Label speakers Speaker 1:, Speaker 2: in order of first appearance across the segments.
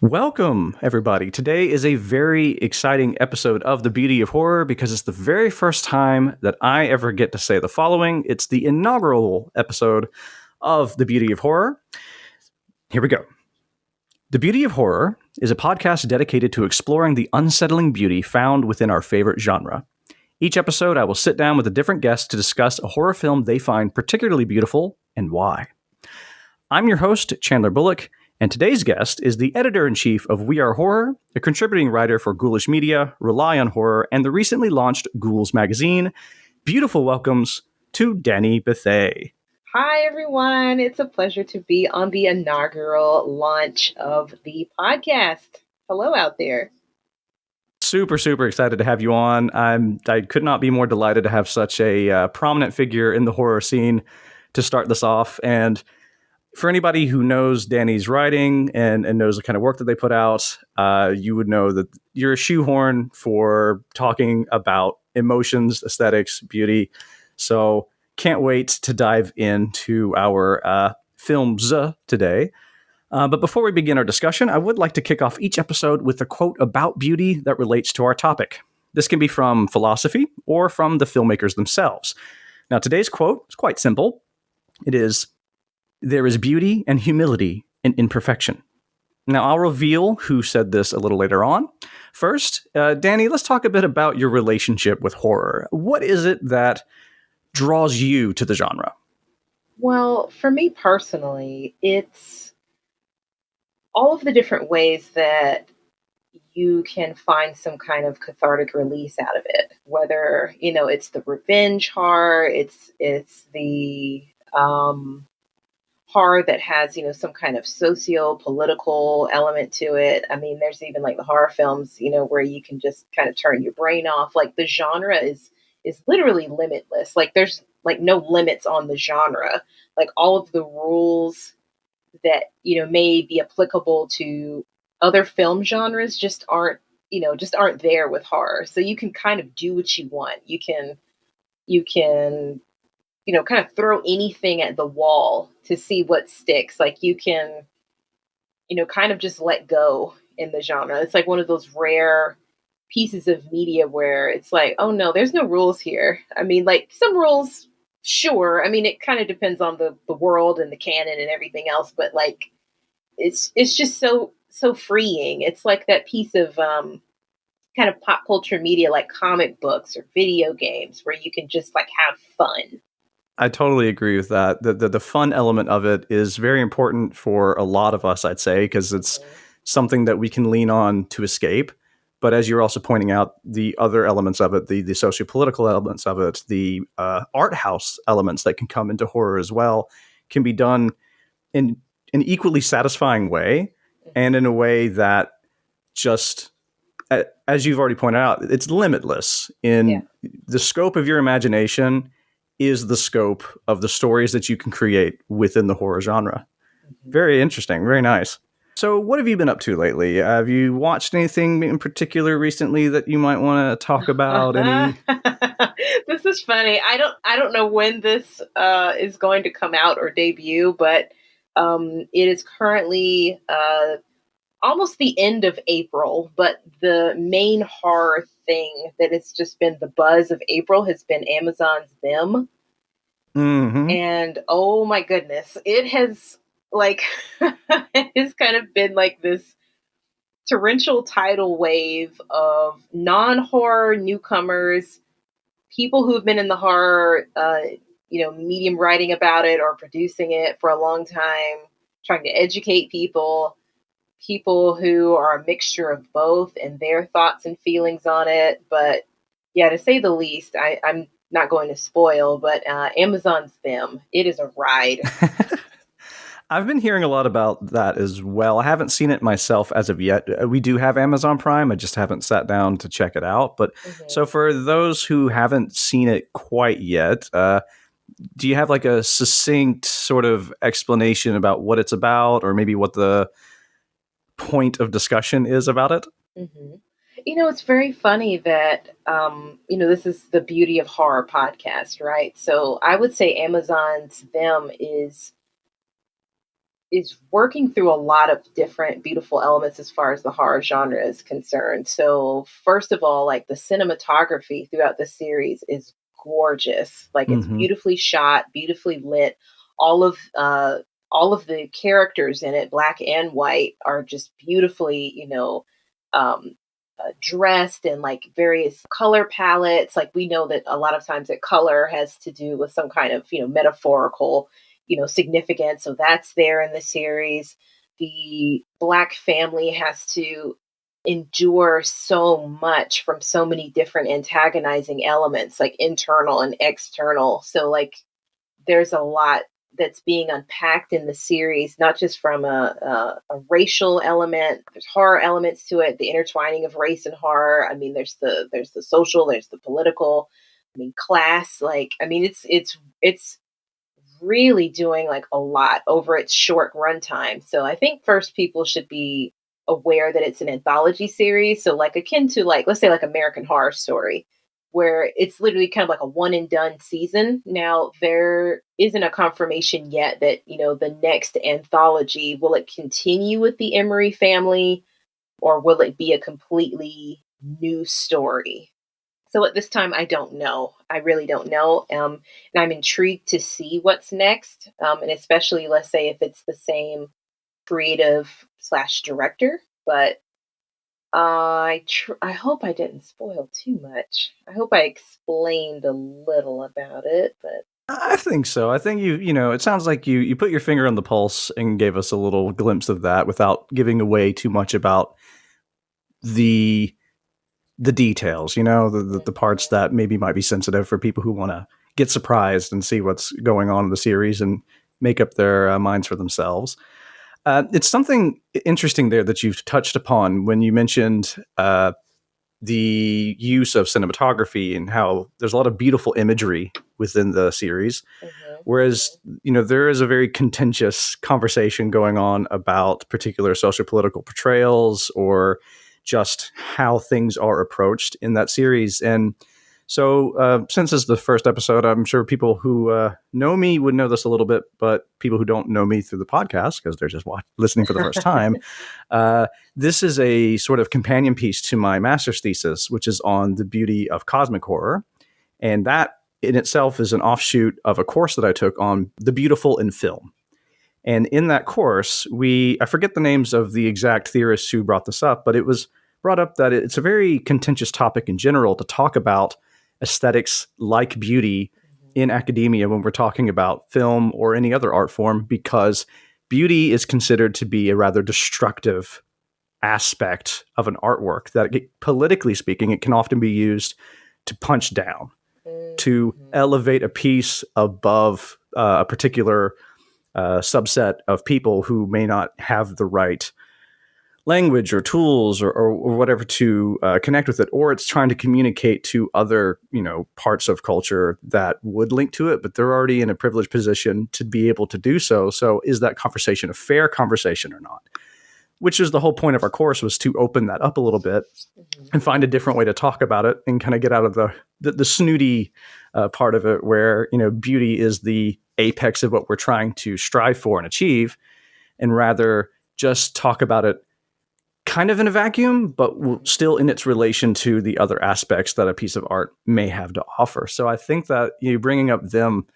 Speaker 1: Welcome, everybody. Today is a very exciting episode of The Beauty of Horror because it's the very first time that I ever get to say the following. It's the inaugural episode of The Beauty of Horror. Here we go. The Beauty of Horror is a podcast dedicated to exploring the unsettling beauty found within our favorite genre. Each episode, I will sit down with a different guest to discuss a horror film they find particularly beautiful and why. I'm your host, Chandler Bullock, and today's guest is the editor-in-chief of We Are Horror, a contributing writer for Ghoulish Media, Rely on Horror, and the recently launched Ghouls magazine. Beautiful welcomes to Dani Bethea.
Speaker 2: Hi, everyone. It's a pleasure to be on the inaugural launch of the podcast. Hello out there.
Speaker 1: Super, super excited to have you on. I could not be more delighted to have such a prominent figure in the horror scene to start this off. And for anybody who knows Dani's writing and knows the kind of work that they put out, you would know that you're a shoehorn for talking about emotions, aesthetics, beauty. So can't wait to dive into our films today. But before we begin our discussion, I would like to kick off each episode with a quote about beauty that relates to our topic. This can be from philosophy or from the filmmakers themselves. Now, today's quote is quite simple. It is, "There is beauty and humility in imperfection." Now, I'll reveal who said this a little later on. First, Dani, let's talk a bit about your relationship with horror. What is it that draws you to the genre?
Speaker 2: Well, for me personally, it's all of the different ways that you can find some kind of cathartic release out of it. Whether, it's the revenge horror, it's the horror that has, some kind of socio-political element to it. I mean, there's even like the horror films, where you can just kind of turn your brain off. Like the genre is literally limitless. Like there's like no limits on the genre. Like all of the rules that, may be applicable to other film genres just aren't there with horror. So you can kind of do what you want. You can kind of throw anything at the wall to see what sticks. Like you can, kind of just let go in the genre. It's like one of those rare pieces of media where it's like, oh no, there's no rules here. I mean, like some rules, sure. I mean, it kind of depends on the world and the canon and everything else, but like it's just so freeing. It's like that piece of kind of pop culture media like comic books or video games where you can just like have fun.
Speaker 1: I totally agree with that. The fun element of it is very important for a lot of us, I'd say, because it's something that we can lean on to escape. But as you're also pointing out, the other elements of it, the socio-political elements of it, the art house elements that can come into horror as well, can be done in an equally satisfying way and in a way that just, as you've already pointed out, it's limitless in the scope of your imagination is the scope of the stories that you can create within the horror genre. Very interesting. Very nice. So what have you been up to lately? Have you watched anything in particular recently that you might want to talk about?
Speaker 2: This is funny. I don't know when this is going to come out or debut, but it is currently almost the end of April. But the main horror thing that has just been the buzz of April has been Amazon's Them.
Speaker 1: Mm-hmm.
Speaker 2: And oh my goodness, it has like it has kind of been like this torrential tidal wave of non-horror newcomers, people who've been in the horror medium, writing about it or producing it for a long time, trying to educate people who are a mixture of both and their thoughts and feelings on it. But yeah, to say the least, I'm not going to spoil, but Amazon's Them, it is a ride.
Speaker 1: I've been hearing a lot about that as well. I haven't seen it myself as of yet. We do have Amazon Prime. I just haven't sat down to check it out. But so for those who haven't seen it quite yet, do you have like a succinct sort of explanation about what it's about, or maybe what the point of discussion is about it?
Speaker 2: Mm-hmm. It's very funny that, this is the Beauty of Horror podcast, right? So I would say Amazon's Them is is working through a lot of different beautiful elements as far as the horror genre is concerned. So first of all, like the cinematography throughout the series is gorgeous. Like it's
Speaker 1: Mm-hmm.
Speaker 2: beautifully shot, beautifully lit. All of uh all of the characters in it, black and white, are just beautifully, um dressed in like various color palettes. Like we know that a lot of times that color has to do with some kind of, metaphorical, significance. So that's there in the series. The black family has to endure so much from so many different antagonizing elements, like internal and external. So like there's a lot that's being unpacked in the series, not just from a racial element. There's horror elements to it, the intertwining of race and horror. I mean, there's the social, there's the political. I mean, class. Like, I mean, it's really doing like a lot over its short runtime. So I think first people should be aware that it's an anthology series. So like akin to like, let's say like American Horror Story, where it's literally kind of like a one and done season. Now there isn't a confirmation yet that, the next anthology, will it continue with the Emery family or will it be a completely new story? So at this time, I don't know. I really don't know. And I'm intrigued to see what's next. And especially, let's say, if it's the same creative slash director. But I hope I didn't spoil too much. I hope I explained a little about it. But
Speaker 1: I think so. I think it sounds like you put your finger on the pulse and gave us a little glimpse of that without giving away too much about the the details, the parts
Speaker 2: Mhm.
Speaker 1: that maybe might be sensitive for people who want to get surprised and see what's going on in the series and make up their minds for themselves. It's something interesting there that you've touched upon when you mentioned the use of cinematography and how there's a lot of beautiful imagery within the series.
Speaker 2: Mhm.
Speaker 1: Whereas, there is a very contentious conversation going on about particular social political portrayals or just how things are approached in that series. And so, since it's the first episode, I'm sure people who know me would know this a little bit, but people who don't know me through the podcast, because they're just listening for the first time, uh, this is a sort of companion piece to my master's thesis, which is on the beauty of cosmic horror. And that in itself is an offshoot of a course that I took on the beautiful in film. And in that course, I forget the names of the exact theorists who brought this up, but it was brought up that it's a very contentious topic in general to talk about aesthetics like beauty in academia when we're talking about film or any other art form, because beauty is considered to be a rather destructive aspect of an artwork that, politically speaking, it can often be used to punch down, to
Speaker 2: Mhm.
Speaker 1: elevate a piece above a particular subset of people who may not have the right language or tools or whatever to connect with it, or it's trying to communicate to other parts of culture that would link to it, but they're already in a privileged position to be able to do so. So is that conversation a fair conversation or not? Which is the whole point of our course, was to open that up a little bit
Speaker 2: Mhm.
Speaker 1: and find a different way to talk about it and kind of get out of the snooty part of it, where beauty is the apex of what we're trying to strive for and achieve, and rather just talk about it kind of in a vacuum, but
Speaker 2: Mhm.
Speaker 1: still in its relation to the other aspects that a piece of art may have to offer. So I think that bringing up them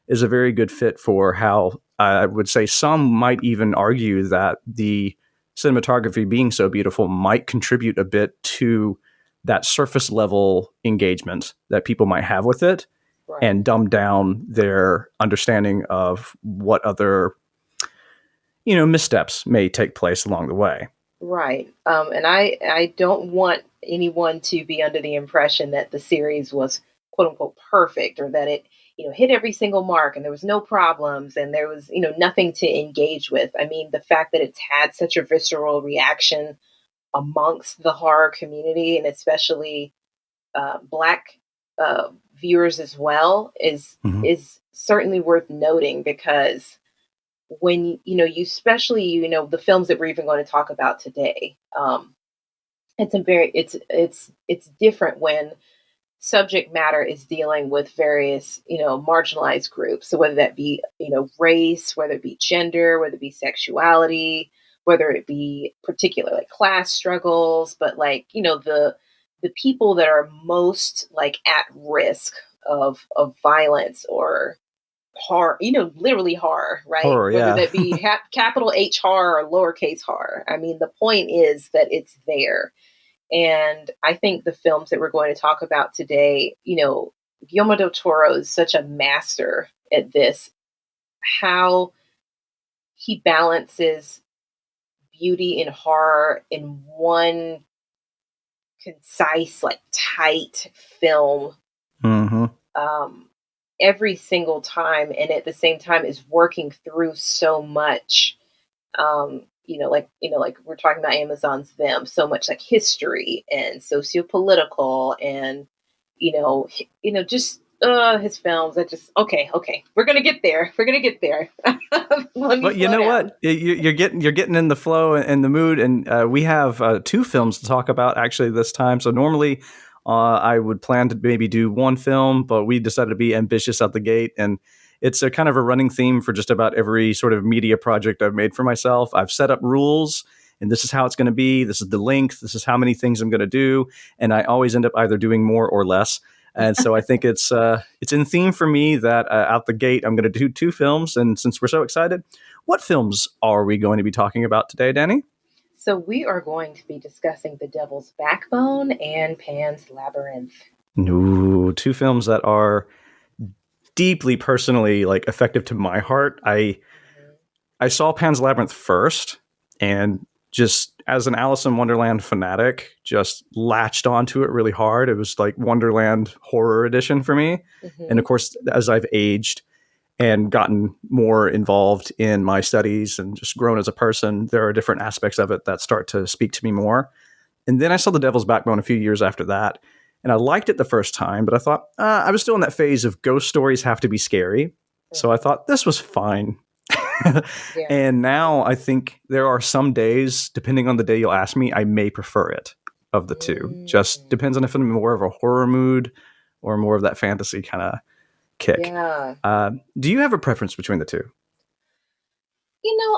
Speaker 1: is a very good fit for how I would say some might even argue that the cinematography being so beautiful might contribute a bit to that surface level engagement that people might have with it,
Speaker 2: Right.
Speaker 1: and dumb down their understanding of what other missteps may take place along the way.
Speaker 2: Right. And I don't want anyone to be under the impression that the series was quote unquote perfect, or that it, hit every single mark and there was no problems and there was, nothing to engage with. I mean, the fact that it's had such a visceral reaction amongst the horror community, and especially black viewers as well, is
Speaker 1: Mhm.
Speaker 2: is certainly worth noting, because when you especially the films that we're even going to talk about today, it's a very it's different when subject matter is dealing with various, marginalized groups. So whether that be, race, whether it be gender, whether it be sexuality, whether it be particular like class struggles, but like, the people that are most like at risk of violence or horror, literally horror, right?
Speaker 1: Horror,
Speaker 2: Whether
Speaker 1: yeah.
Speaker 2: that be capital H horror or lowercase horror. I mean, the point is that it's there. And I think the films that we're going to talk about today, Guillermo del Toro is such a master at this, how he balances beauty and horror in one concise, like tight film.
Speaker 1: Mm-hmm.
Speaker 2: Every single time, and at the same time is working through so much, like we're talking about Amazon's Them, so much like history and socio-political and just his films. Okay, we're gonna get there,
Speaker 1: But you know what? You're getting in the flow and the mood, and we have 2 films to talk about actually this time. So normally I would plan to maybe do 1 film, but we decided to be ambitious out the gate, and it's a kind of a running theme for just about every sort of media project I've made for myself. I've set up rules, and this is how it's going to be. This is the length. This is how many things I'm going to do, and I always end up either doing more or less. And so I think it's in theme for me that out the gate I'm going to do 2 films. And since we're so excited, what films are we going to be talking about today, Dani?
Speaker 2: So we are going to be discussing The Devil's Backbone and Pan's Labyrinth.
Speaker 1: Ooh, 2 films that are deeply personally like effective to my heart. I saw Pan's Labyrinth first, and just as an Alice in Wonderland fanatic, just latched onto it really hard. It was like Wonderland Horror Edition for me. Mm-hmm. And of course, as I've aged and gotten more involved in my studies and just grown as a person, there are different aspects of it that start to speak to me more. And then I saw The Devil's Backbone a few years after that, and I liked it the first time, but I thought I was still in that phase of ghost stories have to be scary. Mm-hmm. So I thought this was fine. Yeah. And now I think there are some days, depending on the day you'll ask me, I may prefer it of the 2. Just depends on if I'm in more of a horror mood or more of that fantasy kind of kick. Yeah. Do you have a preference between the 2?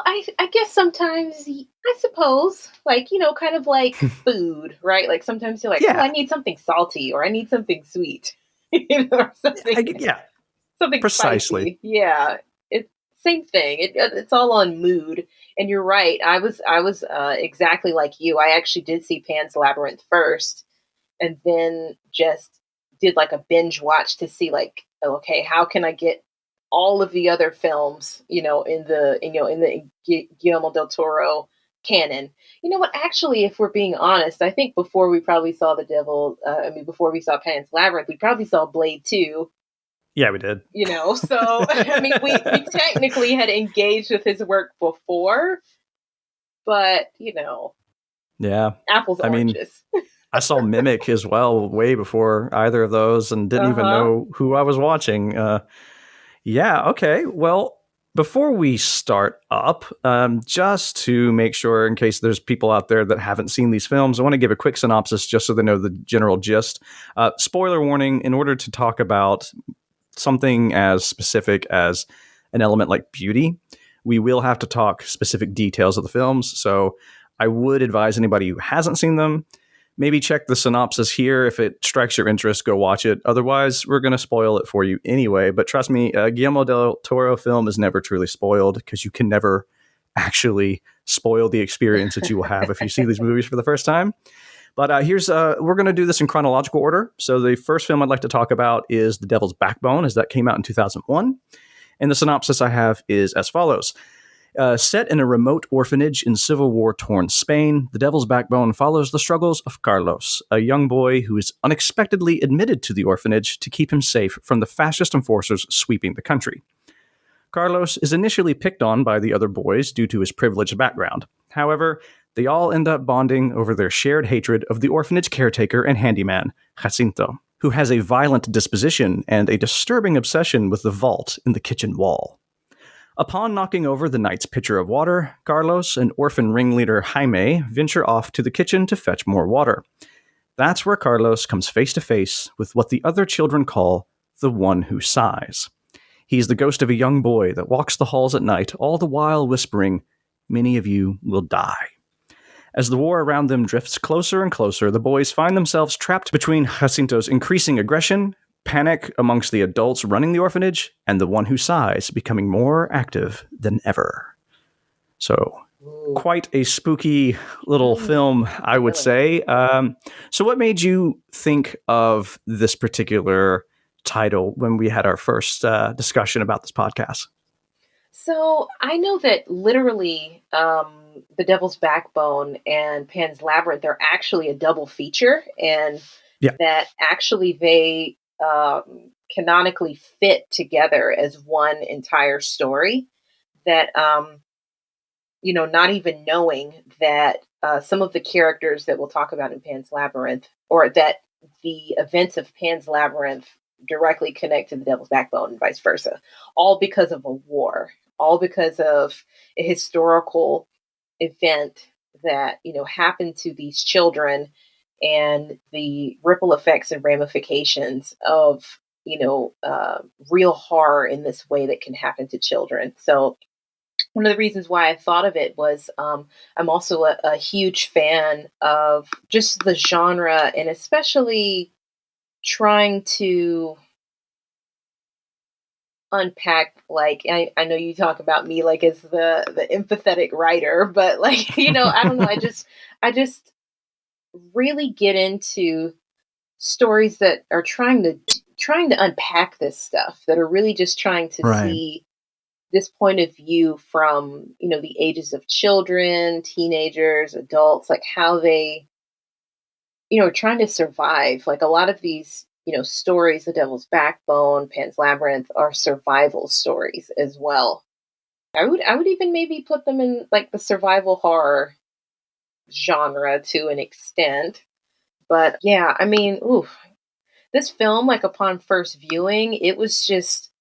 Speaker 2: I guess sometimes, I suppose, like, kind of like food, right? Like sometimes you're like, yeah. Oh, I need something salty or I need something sweet, or something. Something
Speaker 1: precisely.
Speaker 2: Spicy. Yeah. Same thing. It's all on mood. And you're right. I was exactly like you. I actually did see Pan's Labyrinth first, and then just did like a binge watch to see like, okay, how can I get all of the other films, in the Guillermo del Toro canon. You know what? Actually, if we're being honest, I think before we probably saw before we saw Pan's Labyrinth, we probably saw Blade 2.
Speaker 1: Yeah, we did.
Speaker 2: So, I mean, we technically had engaged with his work before, but,
Speaker 1: yeah,
Speaker 2: apples, oranges.
Speaker 1: I saw Mimic as well way before either of those and didn't even know who I was watching. Yeah, okay. Well, before we start up, just to make sure, in case there's people out there that haven't seen these films, I want to give a quick synopsis just so they know the general gist. Spoiler warning, in order to talk about something as specific as an element like beauty, we will have to talk specific details of the films. So I would advise anybody who hasn't seen them, maybe check the synopsis here. If it strikes your interest, go watch it. Otherwise, we're going to spoil it for you anyway. But trust me, a Guillermo del Toro film is never truly spoiled because you can never actually spoil the experience that you will have if you see these movies for the first time. But we're going to do this in chronological order. So the first film I'd like to talk about is The Devil's Backbone, as that came out in 2001. And the synopsis I have is as follows. Set in a remote orphanage in Civil War-torn Spain, The Devil's Backbone follows the struggles of Carlos, a young boy who is unexpectedly admitted to the orphanage to keep him safe from the fascist enforcers sweeping the country. Carlos is initially picked on by the other boys due to his privileged background. However, they all end up bonding over their shared hatred of the orphanage caretaker and handyman, Jacinto, who has a violent disposition and a disturbing obsession with the vault in the kitchen wall. Upon knocking over the knight's pitcher of water, Carlos and orphan ringleader Jaime venture off to the kitchen to fetch more water. That's where Carlos comes face to face with what the other children call the one who sighs. He's the ghost of a young boy that walks the halls at night, all the while whispering, "Many of you will die." As the war around them drifts closer and closer, the boys find themselves trapped between Jacinto's increasing aggression, panic amongst the adults running the orphanage, and the one who sighs becoming more active than ever. So, quite a spooky little film, I would say. So what made you think of this particular title when we had our first discussion about this podcast?
Speaker 2: So I know that literally The Devil's Backbone and Pan's Labyrinth are actually a double feature, and
Speaker 1: Yeah.
Speaker 2: that actually they canonically fit together as one entire story. That, not even knowing that some of the characters that we'll talk about in Pan's Labyrinth, or that the events of Pan's Labyrinth directly connect to the Devil's Backbone and vice versa, all because of a war, all because of a historical event that happened to these children, and the ripple effects and ramifications of real horror in this way that can happen to children. So one of the reasons why I thought of it was I'm also a huge fan of just the genre, and especially trying to unpack, like, I know you talk about me like as the empathetic writer, but like I don't know, I just really get into stories that are trying to unpack this stuff, that are really just trying to
Speaker 1: Right.
Speaker 2: see this point of view from the ages of children, teenagers, adults, like how they trying to survive. Like a lot of these stories, The Devil's Backbone, Pan's Labyrinth, are survival stories as well. I would even maybe put them in like the survival horror genre to an extent. But yeah, I mean, ooh, this film, like upon first viewing, it was just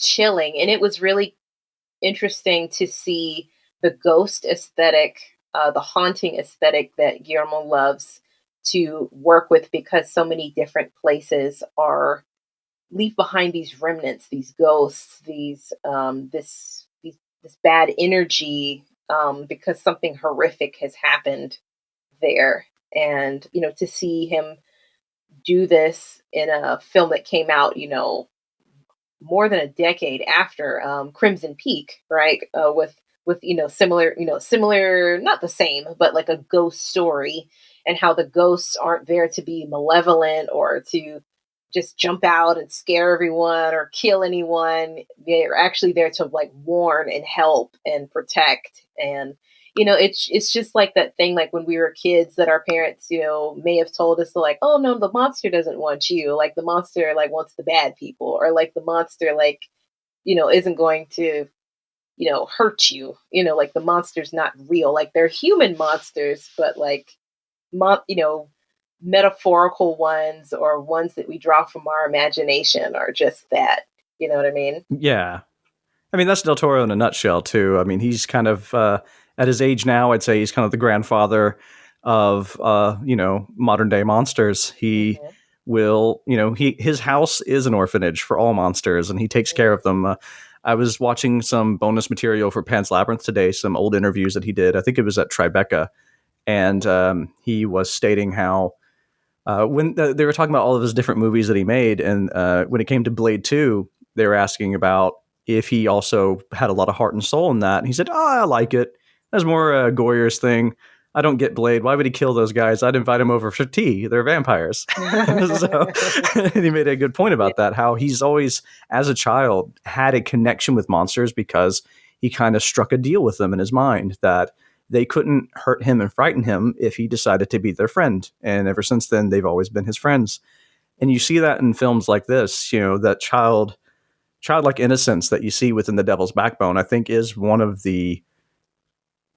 Speaker 2: chilling, and it was really interesting to see the ghost aesthetic, the haunting aesthetic that Guillermo loves to work with, because so many different places are leave behind these remnants, these ghosts, this bad energy, because something horrific has happened there. And to see him do this in a film that came out, more than a decade after Crimson Peak, right? With similar, not the same, but like a ghost story, and how the ghosts aren't there to be malevolent or to just jump out and scare everyone or kill anyone. They're actually there to like warn and help and protect. And it's just like that thing, like when we were kids, that our parents may have told us to, like, oh no, the monster doesn't want you, like the monster like wants the bad people, or like the monster like isn't going to hurt you, like the monster's not real, like they're human monsters, but like mon- you know metaphorical ones, or ones that we draw from our imagination, are just that. You know what I mean?
Speaker 1: Yeah. I mean, that's Del Toro in a nutshell, too. I mean, he's kind of, at his age now, I'd say he's kind of the grandfather of, modern day monsters. He
Speaker 2: Mhm.
Speaker 1: will, his house is an orphanage for all monsters, and he takes care of them. I was watching some bonus material for Pan's Labyrinth today, some old interviews that he did. I think it was at Tribeca. And he was stating how when they were talking about all of his different movies that he made, and when it came to Blade 2, they were asking about if he also had a lot of heart and soul in that. And he said, "Oh, I like it. That's more a Goyer's thing. I don't get Blade. Why would he kill those guys? I'd invite him over for tea. They're vampires." So, and he made a good point about that, how he's always, as a child, had a connection with monsters because he kind of struck a deal with them in his mind that they couldn't hurt him and frighten him if he decided to be their friend. And ever since then, they've always been his friends. And you see that in films like this, that childlike innocence that you see within The Devil's Backbone, I think is one of the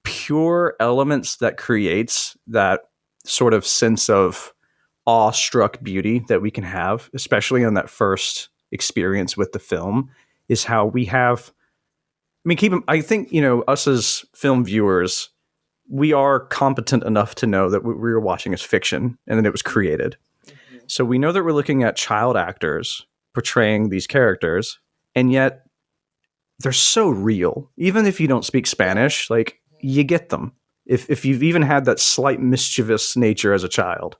Speaker 1: pure elements that creates that sort of sense of awestruck beauty that we can have, especially on that first experience with the film, is how we have, I mean, I think, us as film viewers, we are competent enough to know that what we were watching is fiction and that it was created. Mm-hmm. So we know that we're looking at child actors portraying these characters, and yet they're so real. Even if you don't speak Spanish, like, you get them. If you've even had that slight mischievous nature as a child.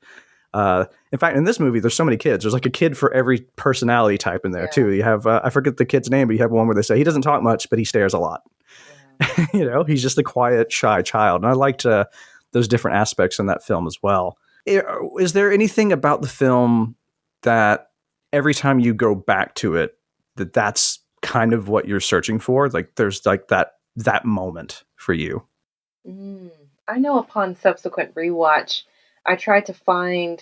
Speaker 1: In fact, in this movie, there's so many kids. There's like a kid for every personality type in there, too. You have, I forget the kid's name, but you have one where they say he doesn't talk much, but he stares a lot. Yeah. He's just a quiet, shy child. And I liked those different aspects in that film as well. Is there anything about the film that every time you go back to it, that's kind of what you're searching for? Like, there's like that moment for you?
Speaker 2: I know upon subsequent rewatch, I tried to find,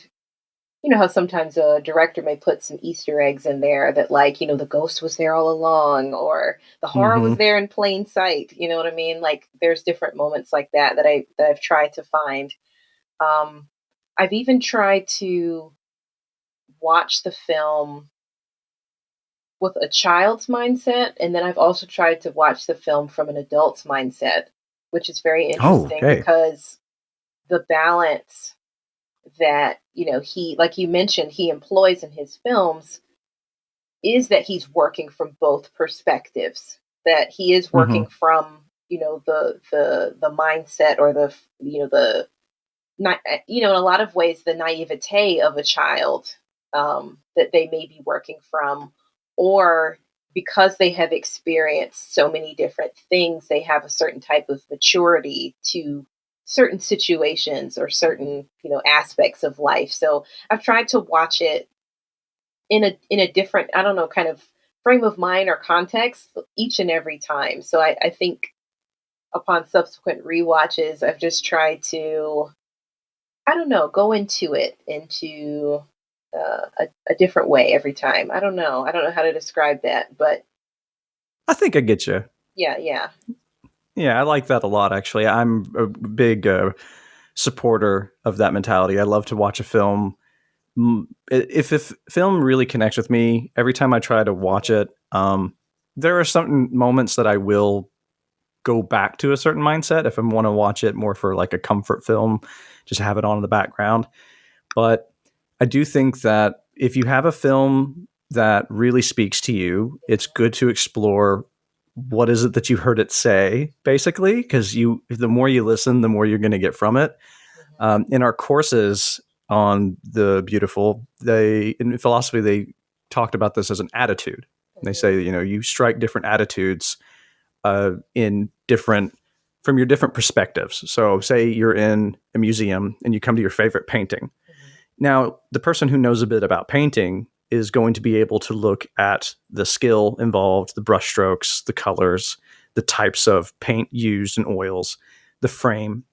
Speaker 2: how sometimes a director may put some Easter eggs in there that, like, the ghost was there all along, or the horror was there in plain sight. You know what I mean? Like, there's different moments like that I've tried to find. I've even tried to watch the film with a child's mindset, and then I've also tried to watch the film from an adult's mindset, which is very interesting because the balance that, he, like you mentioned, he employs in his films is that he's working from both perspectives, that he is working from, the mindset or in a lot of ways, the naivete of a child, that they may be working from, or because they have experienced so many different things, they have a certain type of maturity to certain situations or certain, aspects of life. So I've tried to watch it in a different, I don't know, kind of frame of mind or context each and every time. So I think upon subsequent rewatches, I've just tried to, I don't know, go into it into a different way every time. I don't know how to describe that, but
Speaker 1: I think I get you.
Speaker 2: Yeah.
Speaker 1: Yeah, I like that a lot, actually. I'm a big supporter of that mentality. I love to watch a film. If a film really connects with me, every time I try to watch it, there are certain moments that I will go back to a certain mindset if I want to watch it more for like a comfort film, just have it on in the background. But I do think that if you have a film that really speaks to you, it's good to explore what is it that you heard it say, basically, because the more you listen, the more you're going to get from it. In our courses on the beautiful, in philosophy, they talked about this as an attitude. They say, you strike different attitudes in different, from your different perspectives. So say you're in a museum and you come to your favorite painting. Now, the person who knows a bit about painting is going to be able to look at the skill involved, the brushstrokes, the colors, the types of paint used and oils, the frame.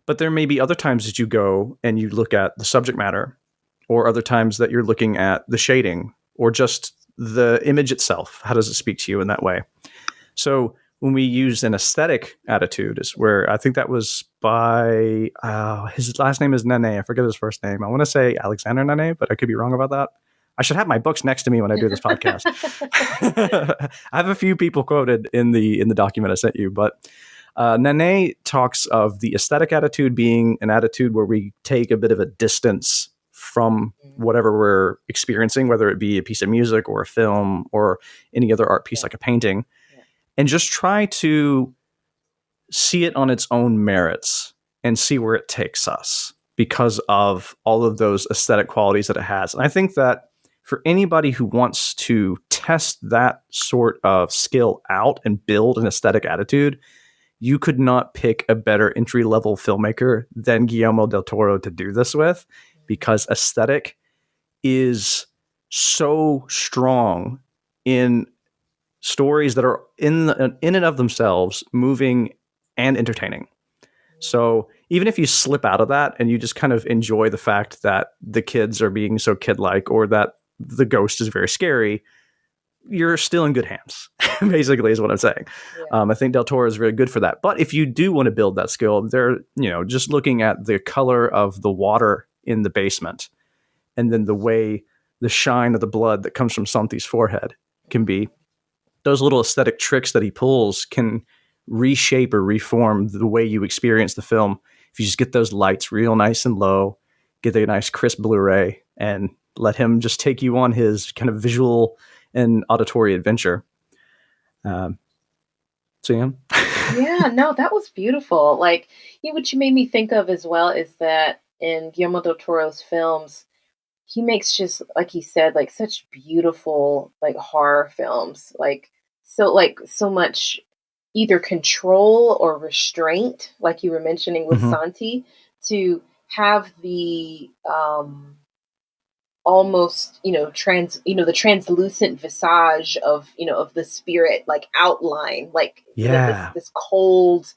Speaker 1: But there may be other times that you go and you look at the subject matter, or other times that you're looking at the shading or just the image itself. How does it speak to you in that way? So when we use an aesthetic attitude is where I think that was by, his last name is Nene. I forget his first name. I want to say Alexander Nene, but I could be wrong about that. I should have my books next to me when I do this podcast. I have a few people quoted in the document I sent you, but Nene talks of the aesthetic attitude being an attitude where we take a bit of a distance from whatever we're experiencing, whether it be a piece of music or a film or any other art piece like a painting, and just try to see it on its own merits and see where it takes us because of all of those aesthetic qualities that it has. And I think that for anybody who wants to test that sort of skill out and build an aesthetic attitude, you could not pick a better entry-level filmmaker than Guillermo del Toro to do this with, because aesthetic is so strong in stories that are in and of themselves moving and entertaining. So even if you slip out of that and you just kind of enjoy the fact that the kids are being so kid-like or that the ghost is very scary, you're still in good hands, basically, is what I'm saying. I think Del Toro is really good for that. But if you do want to build that skill, they're, just looking at the color of the water in the basement and then the way the shine of the blood that comes from Santi's forehead can be, those little aesthetic tricks that he pulls can reshape or reform the way you experience the film if you just get those lights real nice and low, get a nice crisp Blu-ray, and let him just take you on his kind of visual and auditory adventure. So yeah.
Speaker 2: Yeah, no, that was beautiful. Like, what you made me think of as well is that in Guillermo del Toro's films, he makes, just like he said, like such beautiful like horror films. Like so much either control or restraint, like you were mentioning with
Speaker 1: Mm-hmm.
Speaker 2: Santi, to have the almost, the translucent visage of, of the spirit, like outline, like, this
Speaker 1: Yeah.
Speaker 2: this cold,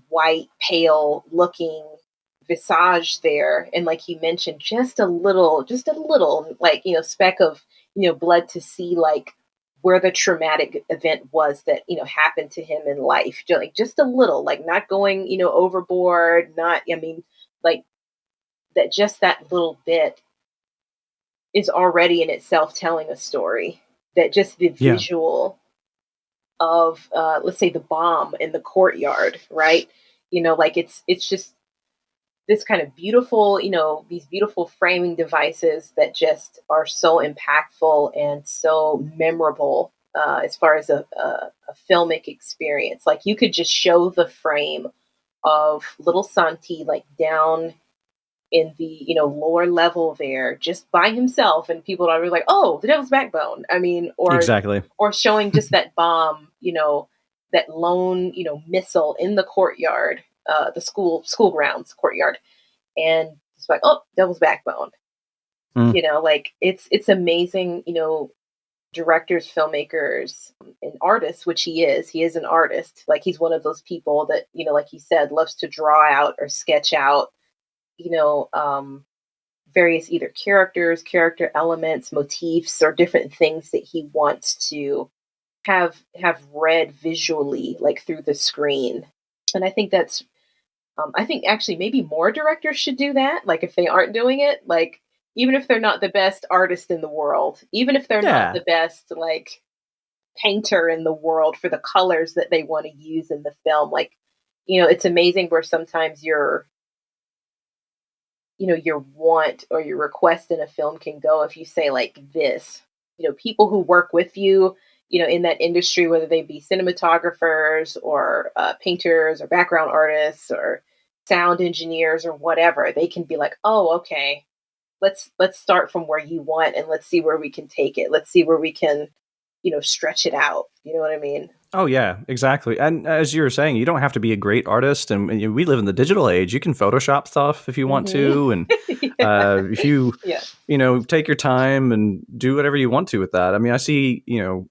Speaker 2: white, pale looking visage there. And like you mentioned, just a little, like, speck of, blood to see, like, where the traumatic event was that, happened to him in life. Just a little, like, not going, overboard, not, I mean, like, that, just that little bit is already in itself telling a story. That just the
Speaker 1: Yeah.
Speaker 2: visual of, let's say, the bomb in the courtyard, right? Like, it's just this kind of beautiful, these beautiful framing devices that just are so impactful and so memorable, as far as a filmic experience. Like, you could just show the frame of little Santi, like, down in the, lower level there, just by himself, and people are like, oh, the devil's backbone. I mean,
Speaker 1: Exactly.
Speaker 2: or showing just that bomb, that lone, missile in the courtyard, the school grounds courtyard, and it's like, oh, devil's backbone.
Speaker 1: Mm.
Speaker 2: Like, it's amazing, directors, filmmakers, and artists, which he is an artist. Like, he's one of those people that, like you said, loves to draw out or sketch out, you know, um, various either character elements, motifs, or different things that he wants to have read visually, like, through the screen. And I think I think actually maybe more directors should do that. Like, if they aren't doing it, like, even if they're not the best artist in the world, even if they're not
Speaker 1: Yeah.
Speaker 2: the best, like, painter in the world for the colors that they want to use in the film, like, it's amazing where sometimes your want or your request in a film can go if you say, like, this. People who work with you, in that industry, whether they be cinematographers or painters or background artists or sound engineers or whatever, they can be like, oh, okay, let's start from where you want, and let's see where we can take it. Let's see where we can, stretch it out. You know what I mean?
Speaker 1: Oh yeah, exactly. And as you were saying, you don't have to be a great artist, and we live in the digital age. You can Photoshop stuff if you want
Speaker 2: Hmm.
Speaker 1: to, and
Speaker 2: Yeah.
Speaker 1: if you
Speaker 2: Yeah.
Speaker 1: take your time and do whatever you want to with that. I mean, I see,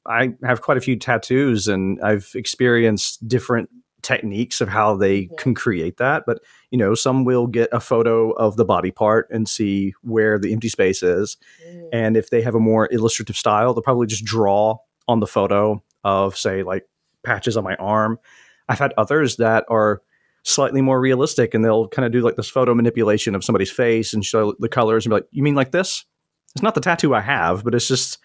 Speaker 1: I have quite a few tattoos, and I've experienced different techniques of how they
Speaker 2: Hmm.
Speaker 1: can create that. But some will get a photo of the body part and see where the empty space is,
Speaker 2: Mm.
Speaker 1: and if they have a more illustrative style, they'll probably just draw on the photo of, say, like patches on my arm. I've had others that are slightly more realistic, and they'll kind of do like this photo manipulation of somebody's face and show the colors and be like, you mean like this? It's not the tattoo I have, but it's just,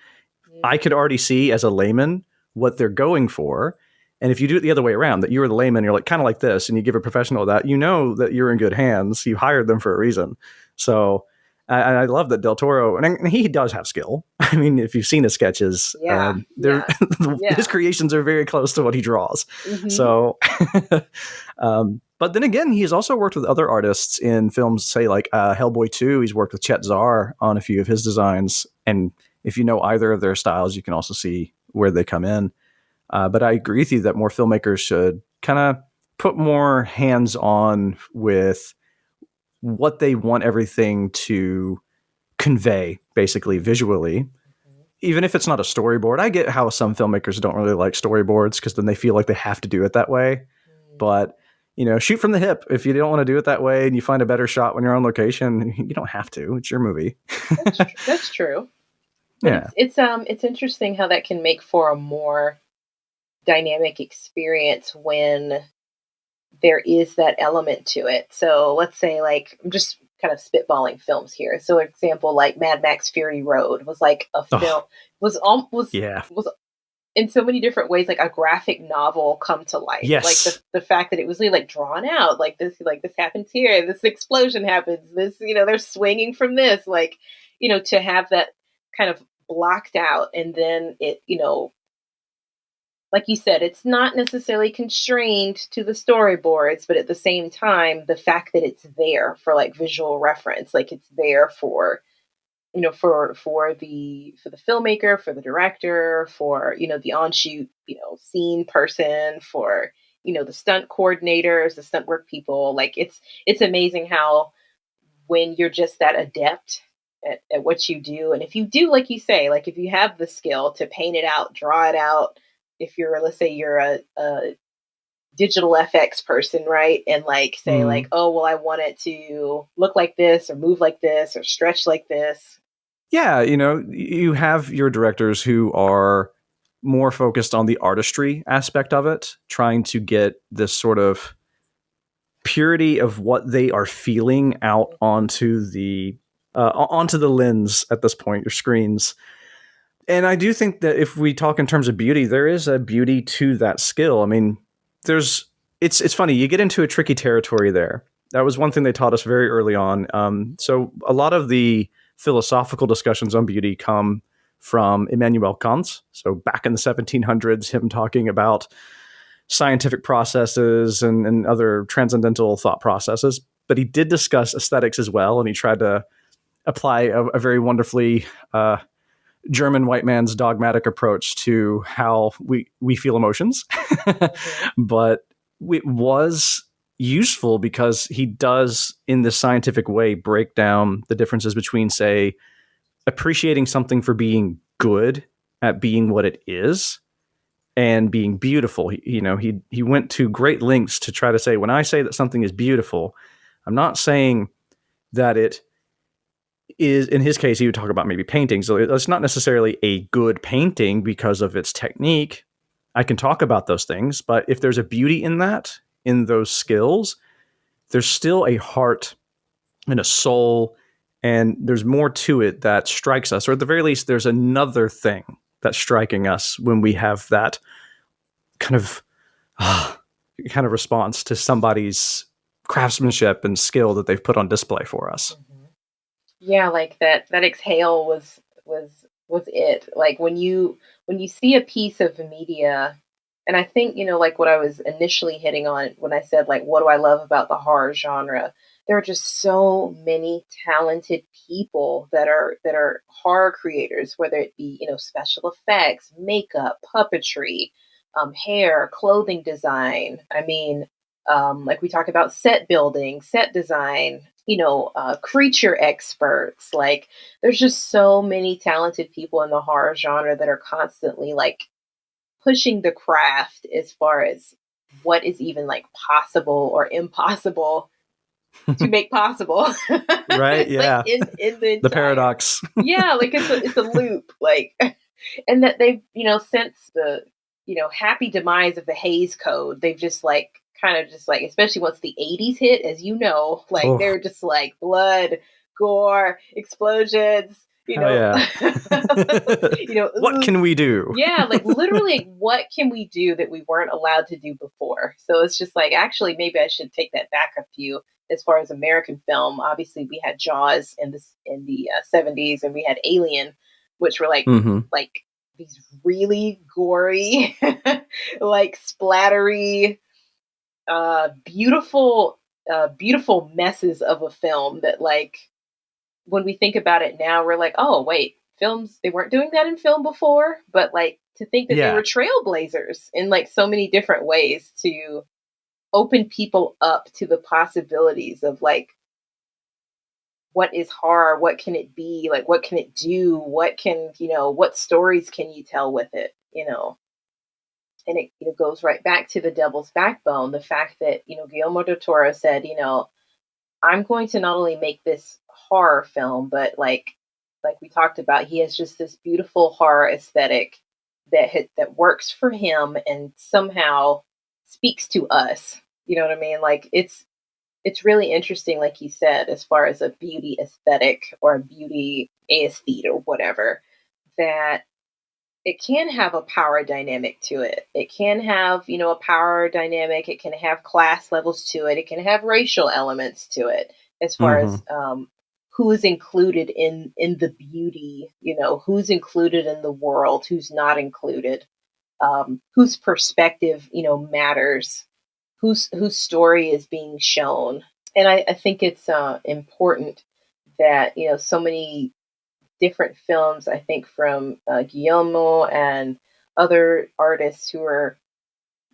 Speaker 1: I
Speaker 2: Mm.
Speaker 1: could already see as a layman what they're going for. And if you do it the other way around, that you were the layman, you're like kind of like this, and you give a professional that, that you're in good hands. You hired them for a reason. So I love that Del Toro, and he does have skill. I mean, if you've seen his sketches,
Speaker 2: Yeah.
Speaker 1: they're
Speaker 2: Yeah.
Speaker 1: his
Speaker 2: Yeah.
Speaker 1: creations are very close to what he draws.
Speaker 2: Hmm.
Speaker 1: So, but then again, he's also worked with other artists in films, say like Hellboy 2. He's worked with Chet Zar on a few of his designs, and if you know either of their styles, you can also see where they come in. But I agree with you that more filmmakers should kind of put more hands on with what they want everything to convey, basically visually. Even if it's not a storyboard, I get how some filmmakers don't really like storyboards because then they feel like they have to do it that way.
Speaker 2: Mm.
Speaker 1: But shoot from the hip. If you don't want to do it that way and you find a better shot when you're on location, you don't have to. It's your movie.
Speaker 2: That's true. But
Speaker 1: Yeah.
Speaker 2: it's interesting how that can make for a more dynamic experience when there is that element to it. So let's say, like, I'm just kind of spitballing films here. So example, like Mad Max Fury Road was like a film,
Speaker 1: Oh,
Speaker 2: was all
Speaker 1: yeah.
Speaker 2: was in so many different ways, like a graphic novel come to life.
Speaker 1: Yes.
Speaker 2: Like the fact that it was really like drawn out, like this happens here, this explosion happens, this, they're swinging from this, like, to have that kind of blocked out. And then it, like you said, it's not necessarily constrained to the storyboards, but at the same time, the fact that it's there for like visual reference, like it's there for, for the filmmaker, for the director, for, the on shoot, scene person, for, the stunt coordinators, the stunt work people. Like it's amazing how when you're just that adept at what you do, and if you do, like you say, like if you have the skill to paint it out, draw it out, if you're, let's say you're a digital FX person, right? And like say like, oh, well, I want it to look like this or move like this or stretch like this.
Speaker 1: Yeah, you have your directors who are more focused on the artistry aspect of it, trying to get this sort of purity of what they are feeling out onto the lens at this point, your screens. And I do think that if we talk in terms of beauty, there is a beauty to that skill. I mean, it's funny, you get into a tricky territory there. That was one thing they taught us very early on. So a lot of the philosophical discussions on beauty come from Immanuel Kant. So back in the 1700s, him talking about scientific processes and other transcendental thought processes. But he did discuss aesthetics as well, and he tried to apply a very wonderfully German white man's dogmatic approach to how we feel emotions. But it was useful because he does, in this scientific way, break down the differences between, say, appreciating something for being good at being what it is and being beautiful. He went to great lengths to try to say, when I say that something is beautiful, I'm not saying that it is, in his case, he would talk about maybe painting. So it's not necessarily a good painting because of its technique. I can talk about those things, but if there's a beauty in that, in those skills, there's still a heart and a soul, and there's more to it that strikes us, or at the very least, there's another thing that's striking us when we have that kind of response to somebody's craftsmanship and skill that they've put on display for us.
Speaker 2: Yeah, like that exhale was it. Like when you see a piece of media, and I think, like what I was initially hitting on when I said like what do I love about the horror genre? There are just so many talented people that are horror creators, whether it be, special effects, makeup, puppetry, hair, clothing design. I mean, like we talk about set building, set design, creature experts. Like there's just so many talented people in the horror genre that are constantly like pushing the craft as far as what is even like possible or impossible to make possible.
Speaker 1: Right? Yeah.
Speaker 2: Like in the
Speaker 1: paradox.
Speaker 2: Yeah, like it's a loop. Like, and that they've, since the, happy demise of the Hays Code, they've just like kind of just like, especially once the 80s hit, as like they're just like blood, gore, explosions,
Speaker 1: Yeah. What can we do?
Speaker 2: Yeah, like literally, like, what can we do that we weren't allowed to do before? So it's just like, actually, maybe I should take that back a few. As far as American film, obviously we had Jaws in the 70s, and we had Alien, which were like like these really gory, like splattery, beautiful, beautiful messes of a film that, like, when we think about it now, we're like, oh wait, films, they weren't doing that in film before, but like to think that they were trailblazers in like so many different ways to open people up to the possibilities of like what is horror, what can it be, like what can it do, what can, what stories can you tell with it, and it goes right back to the Devil's Backbone, the fact that, Guillermo del Toro said, I'm going to not only make this horror film, but like we talked about, he has just this beautiful horror aesthetic that works for him and somehow speaks to us. You know what I mean? Like it's really interesting, like you said, as far as a beauty aesthetic or a beauty aesthete or whatever, that it can have a power dynamic to it. It can have, a power dynamic. It can have class levels to it. It can have racial elements to it as far as who is included in the beauty, who's included in the world, who's not included, whose perspective, matters, whose story is being shown. And I think it's important that, so many different films, I think from Guillermo and other artists who are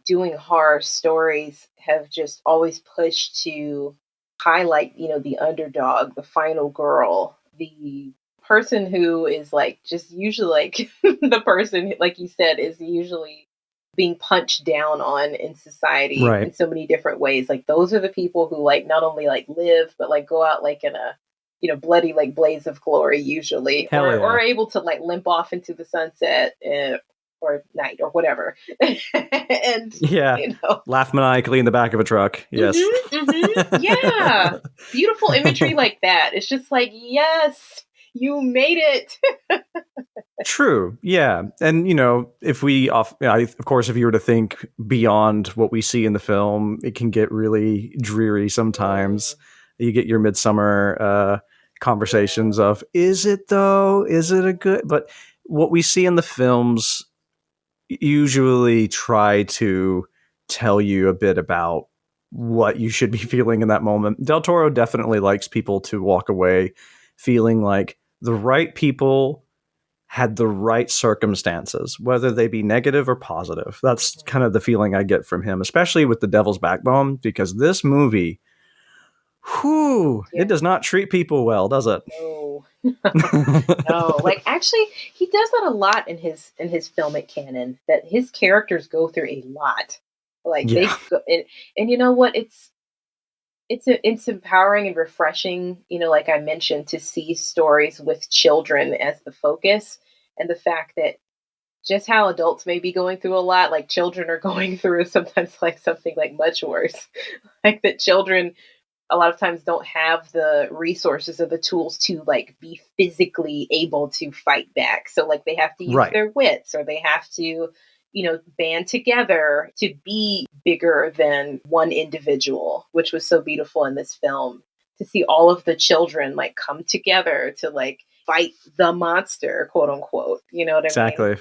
Speaker 2: doing horror stories have just always pushed to highlight, the underdog, the final girl, the person who is like just usually like the person, like you said, is usually being punched down on in society in so many different ways. Like those are the people who like not only like live, but like go out like in a bloody like blaze of glory usually, or able to like limp off into the sunset or night or whatever. And
Speaker 1: laugh maniacally in the back of a truck. Yes.
Speaker 2: Yeah. Beautiful imagery like that. It's just like, yes, you made it.
Speaker 1: True. Yeah. And, if we, of course, if you were to think beyond what we see in the film, it can get really dreary sometimes. You get your midsummer conversations of, is it though? Is it a good? But what we see in the films usually try to tell you a bit about what you should be feeling in that moment. Del Toro definitely likes people to walk away feeling like the right people had the right circumstances, whether they be negative or positive. That's kind of the feeling I get from him, especially with The Devil's Backbone, because this movie, it does not treat people well, does it?
Speaker 2: No. No. Like actually, he does that a lot in his filmic canon. That his characters go through a lot. Like they go, and you know what? It's empowering and refreshing. Like I mentioned, to see stories with children as the focus, and the fact that just how adults may be going through a lot, like children are going through sometimes like something like much worse. Like that children a lot of times don't have the resources or the tools to like be physically able to fight back. So like they have to use their wits, or they have to, band together to be bigger than one individual, which was so beautiful in this film, to see all of the children like come together to like fight the monster, quote unquote. You know what I mean?
Speaker 1: Exactly.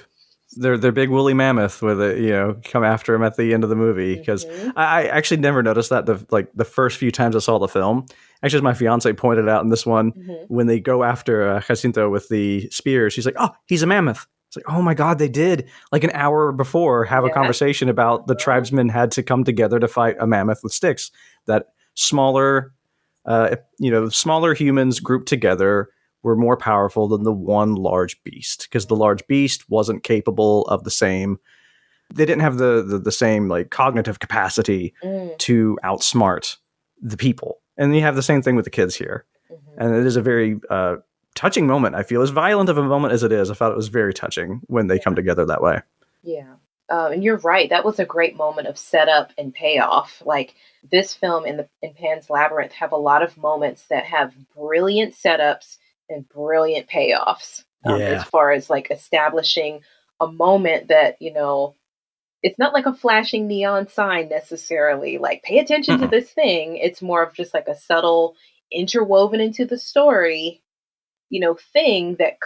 Speaker 1: They're big woolly mammoth with it, come after him at the end of the movie. Because I actually never noticed that the first few times I saw the film. Actually, as my fiance pointed out in this one, when they go after Jacinto with the spear, she's like, "Oh, he's a mammoth." It's like, oh my God, they did like an hour before have a conversation about the tribesmen had to come together to fight a mammoth with sticks. That smaller humans grouped together were more powerful than the one large beast, because the large beast wasn't capable of the same. They didn't have the same like cognitive capacity to outsmart the people. And you have the same thing with the kids here. And it is a very touching moment. I feel as violent of a moment as it is. I thought it was very touching when they come together that way.
Speaker 2: Yeah. And you're right. That was a great moment of setup and payoff. Like this film and Pan's Labyrinth have a lot of moments that have brilliant setups and brilliant payoffs, as far as like establishing a moment that, it's not like a flashing neon sign necessarily, like pay attention to this thing. It's more of just like a subtle interwoven into the story, thing that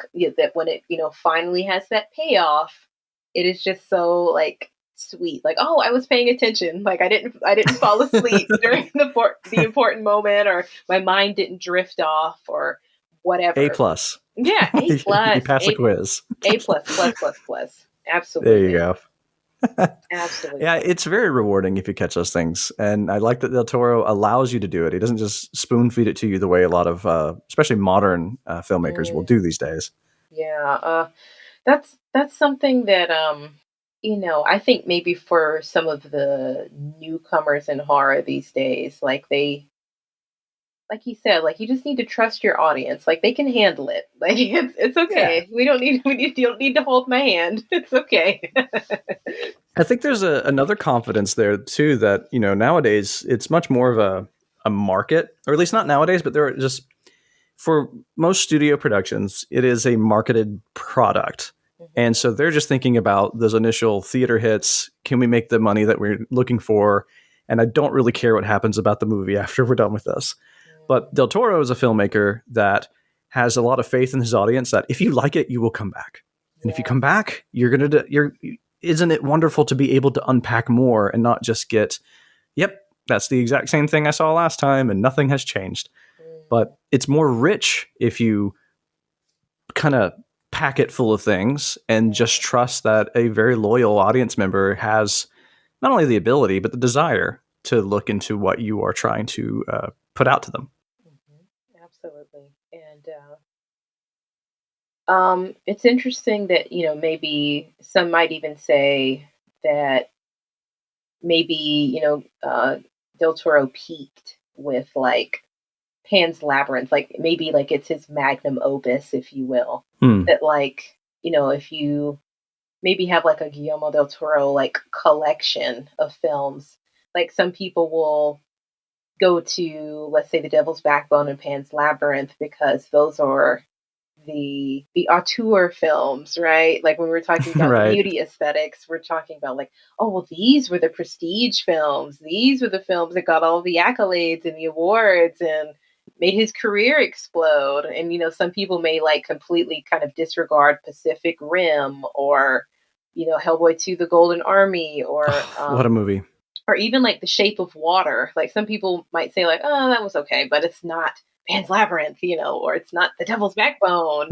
Speaker 2: when it, finally has that payoff, it is just so like sweet. Like, oh, I was paying attention. Like I didn't fall asleep during the important moment, or my mind didn't drift off, or whatever.
Speaker 1: A+.
Speaker 2: Yeah, A+.
Speaker 1: You pass the quiz.
Speaker 2: A++++. Absolutely.
Speaker 1: There you go.
Speaker 2: Absolutely.
Speaker 1: Yeah, it's very rewarding if you catch those things. And I like that Del Toro allows you to do it. He doesn't just spoon feed it to you the way a lot of, especially modern filmmakers will do these days.
Speaker 2: Yeah. That's something that, I think maybe for some of the newcomers in horror these days, like like you said, like you just need to trust your audience. Like they can handle it. Like it's okay. Yeah. You don't need to hold my hand. It's okay.
Speaker 1: I think there's another confidence there too, that, nowadays it's much more of a market, or at least not nowadays, but there are just, for most studio productions, it is a marketed product. And so they're just thinking about those initial theater hits. Can we make the money that we're looking for? And I don't really care what happens about the movie after we're done with this. But Del Toro is a filmmaker that has a lot of faith in his audience that if you like it, you will come back. And if you come back, isn't it wonderful to be able to unpack more and not just get, yep, that's the exact same thing I saw last time and nothing has changed. But it's more rich if you kind of pack it full of things and just trust that a very loyal audience member has not only the ability, but the desire to look into what you are trying to put out to them.
Speaker 2: Absolutely. And it's interesting that, maybe some might even say that maybe, Del Toro peaked with like Pan's Labyrinth, like maybe like it's his magnum opus, if you will. That like, if you maybe have like a Guillermo del Toro like collection of films, like some people will go to, let's say, The Devil's Backbone and Pan's Labyrinth because those are the auteur films, right? Like when we're talking about
Speaker 1: Right.
Speaker 2: beauty aesthetics, we're talking about like, oh well, these were the prestige films. These were the films that got all the accolades and the awards and made his career explode. And some people may like completely kind of disregard Pacific Rim or Hellboy 2: The Golden Army or
Speaker 1: what a movie.
Speaker 2: Or even like The Shape of Water. Like some people might say like, oh, that was okay, but it's not Pan's Labyrinth, or it's not The Devil's Backbone,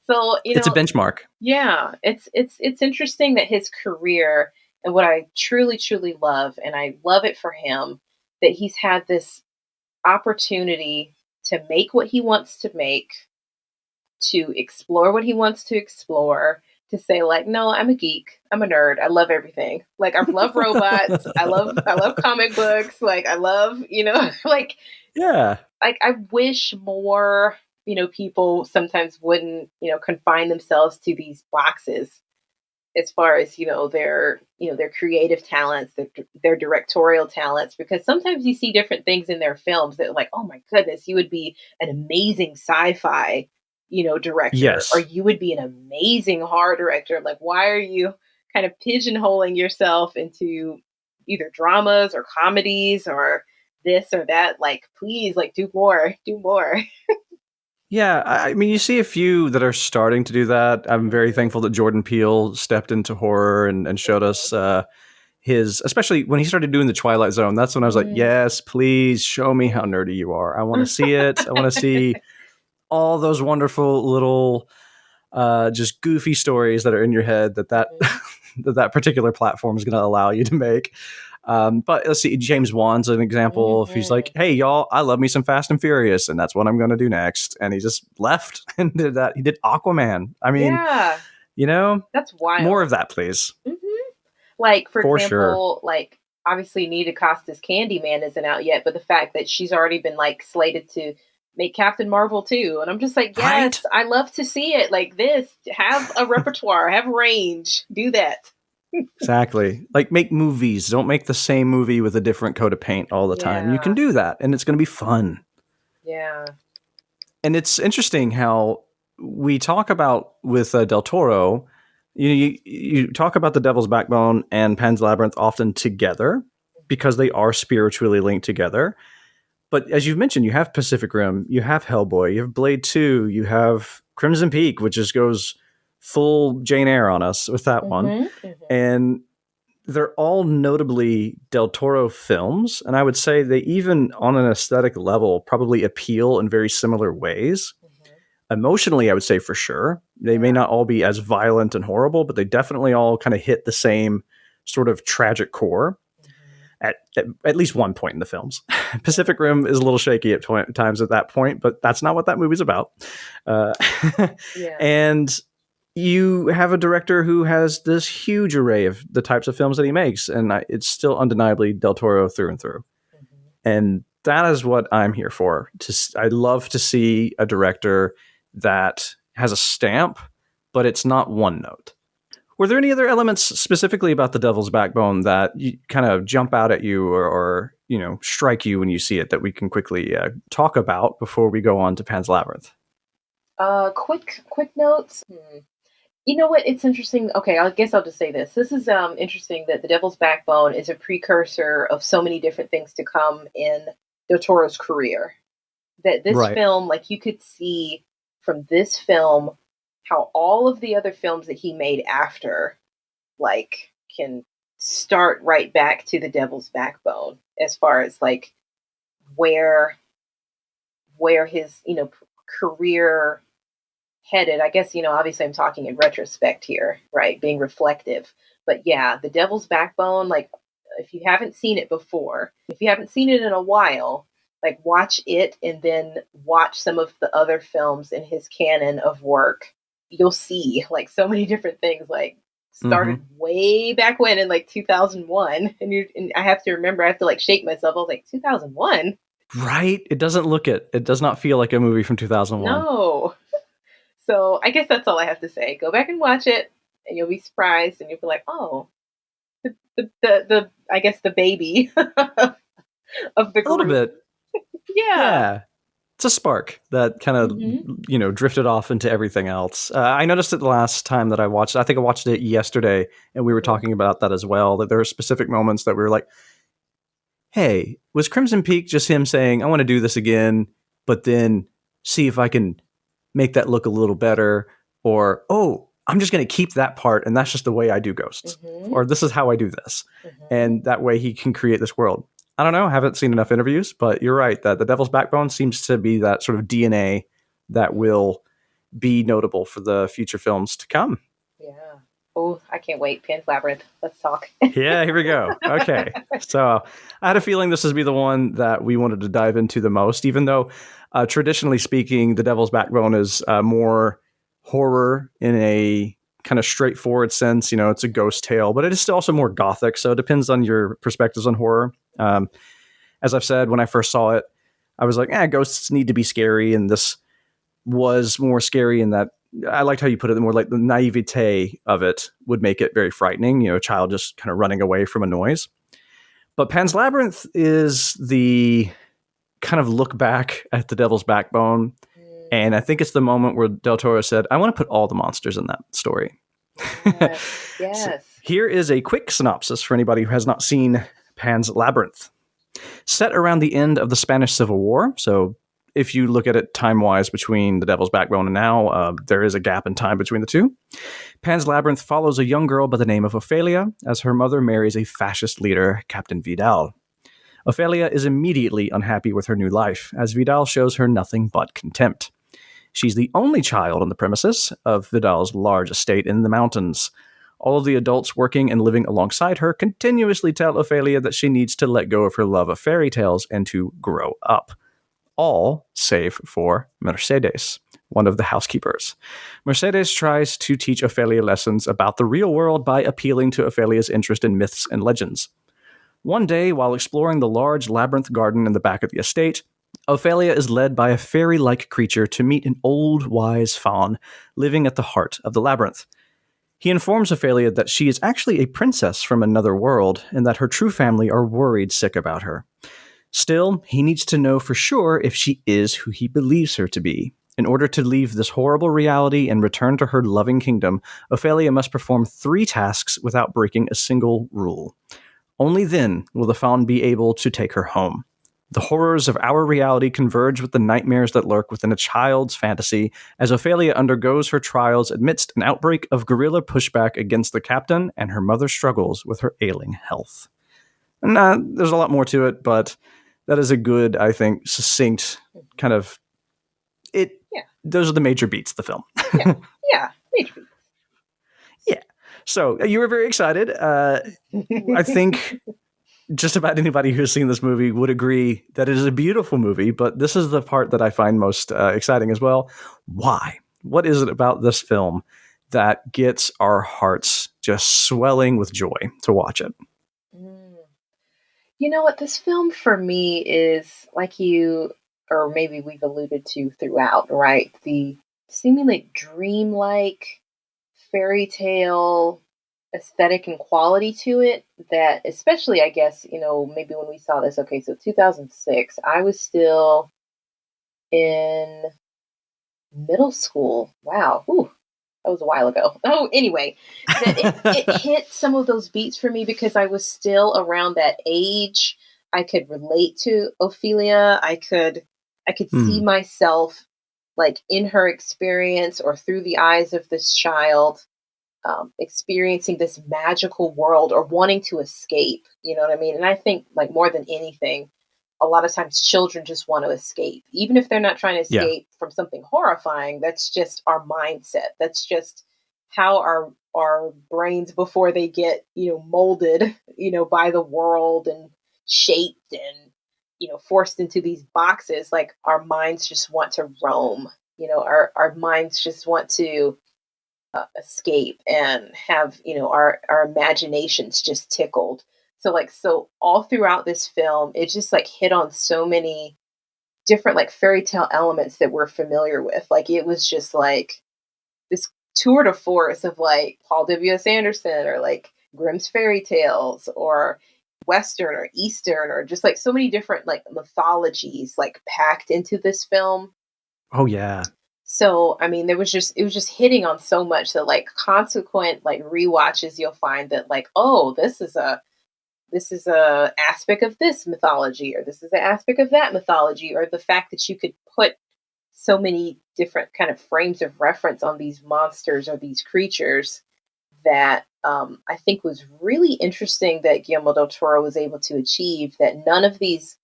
Speaker 2: So,
Speaker 1: it's a benchmark.
Speaker 2: Yeah, it's interesting that his career and what I truly, truly love, and I love it for him, that he's had this opportunity to make what he wants to make, to explore what he wants to explore, to say like, no, I'm a geek, I'm a nerd, I love everything. Like I love robots, I love comic books, like I love, like
Speaker 1: yeah.
Speaker 2: Like I wish more, people sometimes wouldn't, confine themselves to these boxes as far as, their creative talents, their directorial talents, because sometimes you see different things in their films that like, oh my goodness, you would be an amazing sci-fi, director,
Speaker 1: Yes.
Speaker 2: or you would be an amazing horror director. Like, why are you kind of pigeonholing yourself into either dramas or comedies or this or that? Like, please, like, do more.
Speaker 1: Yeah, I mean, you see a few that are starting to do that. I'm very thankful that Jordan Peele stepped into horror and showed us his, especially when he started doing the Twilight Zone. That's when I was like, yes, please show me how nerdy you are. I want to see it. I want to see all those wonderful little, just goofy stories that are in your head that particular platform is going to allow you to make. But let's see, James Wan's an example. If he's like, hey, y'all, I love me some Fast and Furious, and that's what I'm going to do next. And he just left and did that. He did Aquaman. I mean,
Speaker 2: that's wild.
Speaker 1: More of that, please.
Speaker 2: Like, for example, like, obviously Nita Costa's Candyman isn't out yet, but the fact that she's already been, like, slated to make Captain Marvel too. And I'm just like, yes, right? I love to see it. Like this, have a repertoire, have range, do that.
Speaker 1: Exactly. Like make movies. Don't make the same movie with a different coat of paint all the time. You can do that and it's going to be fun.
Speaker 2: Yeah.
Speaker 1: And it's interesting how we talk about with Del Toro, you talk about The Devil's Backbone and Pan's Labyrinth often together because they are spiritually linked together. But as you've mentioned, you have Pacific Rim, you have Hellboy, you have Blade 2, you have Crimson Peak, which just goes full Jane Eyre on us with that one. And they're all notably Del Toro films. And I would say they even on an aesthetic level probably appeal in very similar ways. Emotionally, I would say for sure. They may not all be as violent and horrible, but they definitely all kind of hit the same sort of tragic core. At least one point in the films. Pacific Rim is a little shaky at times at that point, but that's not what that movie's about. And you have a director who has this huge array of the types of films that he makes, and it's still undeniably Del Toro through and through. And that is what I'm here for. I love to see a director that has a stamp, but it's not one note. Were there any other elements specifically about The Devil's Backbone that you kind of jump out at you or strike you when you see it that we can quickly talk about before we go on to Pan's Labyrinth?
Speaker 2: Quick notes. You know what? It's interesting. Okay, I guess I'll just say this. This is interesting that The Devil's Backbone is a precursor of so many different things to come in Del Toro's career. That this
Speaker 1: Right.
Speaker 2: film, like you could see from this film how all of the other films that he made after, like, can start right back to The Devil's Backbone as far as like where his, career headed. I guess, obviously I'm talking in retrospect here, right? Being reflective. But yeah, The Devil's Backbone, like, if you haven't seen it before, if you haven't seen it in a while, like, watch it and then watch some of the other films in his canon of work. You'll see, like, so many different things, like,
Speaker 1: Hmm.
Speaker 2: started way back when in like 2001. And I have to remember, I have to like shake myself. I was like, 2001?
Speaker 1: Right. It doesn't look it. It does not feel like a movie from 2001.
Speaker 2: No. So I guess that's all I have to say. Go back and watch it, and you'll be surprised, and you'll be like, "Oh, the I guess the baby of the
Speaker 1: A little
Speaker 2: group."
Speaker 1: bit.
Speaker 2: Yeah.
Speaker 1: Yeah. It's a spark that kind of,
Speaker 2: Hmm.
Speaker 1: drifted off into everything else. I noticed it the last time that I watched it. I think I watched it yesterday, and we were
Speaker 2: Hmm.
Speaker 1: talking about that as well, that there are specific moments that we were like, hey, was Crimson Peak just him saying, I want to do this again, but then see if I can make that look a little better? Or, oh, I'm just going to keep that part, and that's just the way I do ghosts.
Speaker 2: Hmm.
Speaker 1: Or this is how I do this.
Speaker 2: Hmm.
Speaker 1: And that way he can create this world. I don't know. I haven't seen enough interviews, but you're right that The Devil's Backbone seems to be that sort of DNA that will be notable for the future films to come.
Speaker 2: Yeah. Oh, I can't wait. Pan's Labyrinth. Let's talk.
Speaker 1: Yeah, here we go. Okay. So I had a feeling this would be the one that we wanted to dive into the most, even though traditionally speaking, The Devil's Backbone is more horror in a kind of straightforward sense. It's a ghost tale, but it is still also more gothic. So it depends on your perspectives on horror. As I've said, when I first saw it, I was like, ghosts need to be scary. And this was more scary in that I liked how you put it, more like the naivete of it would make it very frightening, a child just kind of running away from a noise. But Pan's Labyrinth is the kind of look back at the Devil's Backbone. And I think it's the moment where Del Toro said, I want to put all the monsters in that story.
Speaker 2: Yes.
Speaker 1: So
Speaker 2: Yes.
Speaker 1: here is a quick synopsis for anybody who has not seen Pan's Labyrinth. Set around the end of the Spanish Civil War, so if you look at it time-wise between The Devil's Backbone and now, there is a gap in time between the two. Pan's Labyrinth follows a young girl by the name of Ophelia as her mother marries a fascist leader, Captain Vidal. Ophelia is immediately unhappy with her new life, as Vidal shows her nothing but contempt. She's the only child on the premises of Vidal's large estate in the mountains. All of the adults working and living alongside her continuously tell Ophelia that she needs to let go of her love of fairy tales and to grow up. All save for Mercedes, one of the housekeepers. Mercedes tries to teach Ophelia lessons about the real world by appealing to Ophelia's interest in myths and legends. One day, while exploring the large labyrinth garden in the back of the estate, Ophelia is led by a fairy like creature to meet an old, wise faun living at the heart of the labyrinth. He informs Ophelia that she is actually a princess from another world and that her true family are worried sick about her. Still, he needs to know for sure if she is who he believes her to be. In order to leave this horrible reality and return to her loving kingdom, Ophelia must perform 3 tasks without breaking a single rule. Only then will the faun be able to take her home. The horrors of our reality converge with the nightmares that lurk within a child's fantasy as Ophelia undergoes her trials amidst an outbreak of guerrilla pushback against the captain and her mother struggles with her ailing health. And there's a lot more to it, but that is a good, I think, succinct kind of it.
Speaker 2: Yeah.
Speaker 1: Those are the major beats of the film.
Speaker 2: Yeah. Yeah. Major
Speaker 1: Yeah. So you were very excited. I think just about anybody who's seen this movie would agree that it is a beautiful movie, but this is the part that I find most exciting as well. Why? What is it about this film that gets our hearts just swelling with joy to watch it?
Speaker 2: Mm. You know what? This film for me is like you, or maybe we've alluded to throughout, right? The seemingly dreamlike fairy tale aesthetic and quality to it that, especially, I guess, maybe when we saw this, okay, so 2006, I was still in middle school. Wow. Ooh. that was a while ago. Oh, anyway, that it hit some of those beats for me because I was still around that age. I could relate to Ophelia. I could see myself like in her experience or through the eyes of this child, experiencing this magical world or wanting to escape. You know what I mean? And I think like more than anything, a lot of times children just want to escape, even if they're not trying to
Speaker 1: Yeah.
Speaker 2: escape from something horrifying. That's just our mindset. That's just how our brains, before they get, molded, by the world and shaped and, forced into these boxes, like our minds just want to roam. Our minds just want to escape and have, our imaginations just tickled. So all throughout this film, it just like hit on so many different like fairy tale elements that we're familiar with. Like it was just like this tour de force of like Paul W.S. Anderson or like Grimm's fairy tales or Western or Eastern or just like so many different like mythologies like packed into this film.
Speaker 1: Oh yeah.
Speaker 2: So, I mean, it was just hitting on so much that like consequent like rewatches, you'll find that like, oh, this is a aspect of this mythology, or this is an aspect of that mythology, or the fact that you could put so many different kind of frames of reference on these monsters or these creatures that I think was really interesting that Guillermo del Toro was able to achieve. That none of these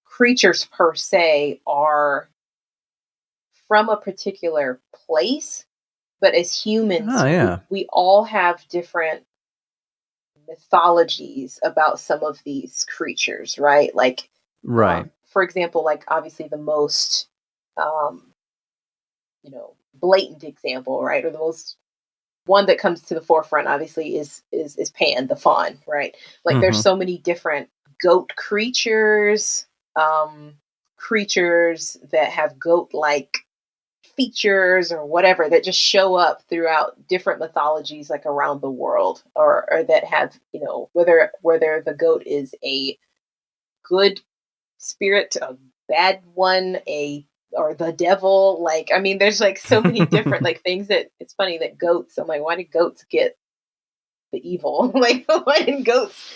Speaker 2: creatures per se are from a particular place, but as humans,
Speaker 1: Oh
Speaker 2: we,
Speaker 1: yeah.
Speaker 2: we all have different mythologies about some of these creatures, right? Like,
Speaker 1: Right.
Speaker 2: for example, like obviously the most, um, blatant example, right, or the most one that comes to the forefront, obviously, is Pan, the faun, right? Like, there's
Speaker 1: Hmm.
Speaker 2: so many different goat creatures, um, creatures that have goat-like features or whatever that just show up throughout different mythologies like around the world, or that have, whether the goat is a good spirit, a bad one, a or the devil. Like, I mean, there's like so many different like things that it's funny that goats, I'm like, why did goats get the evil? Like, why did goats?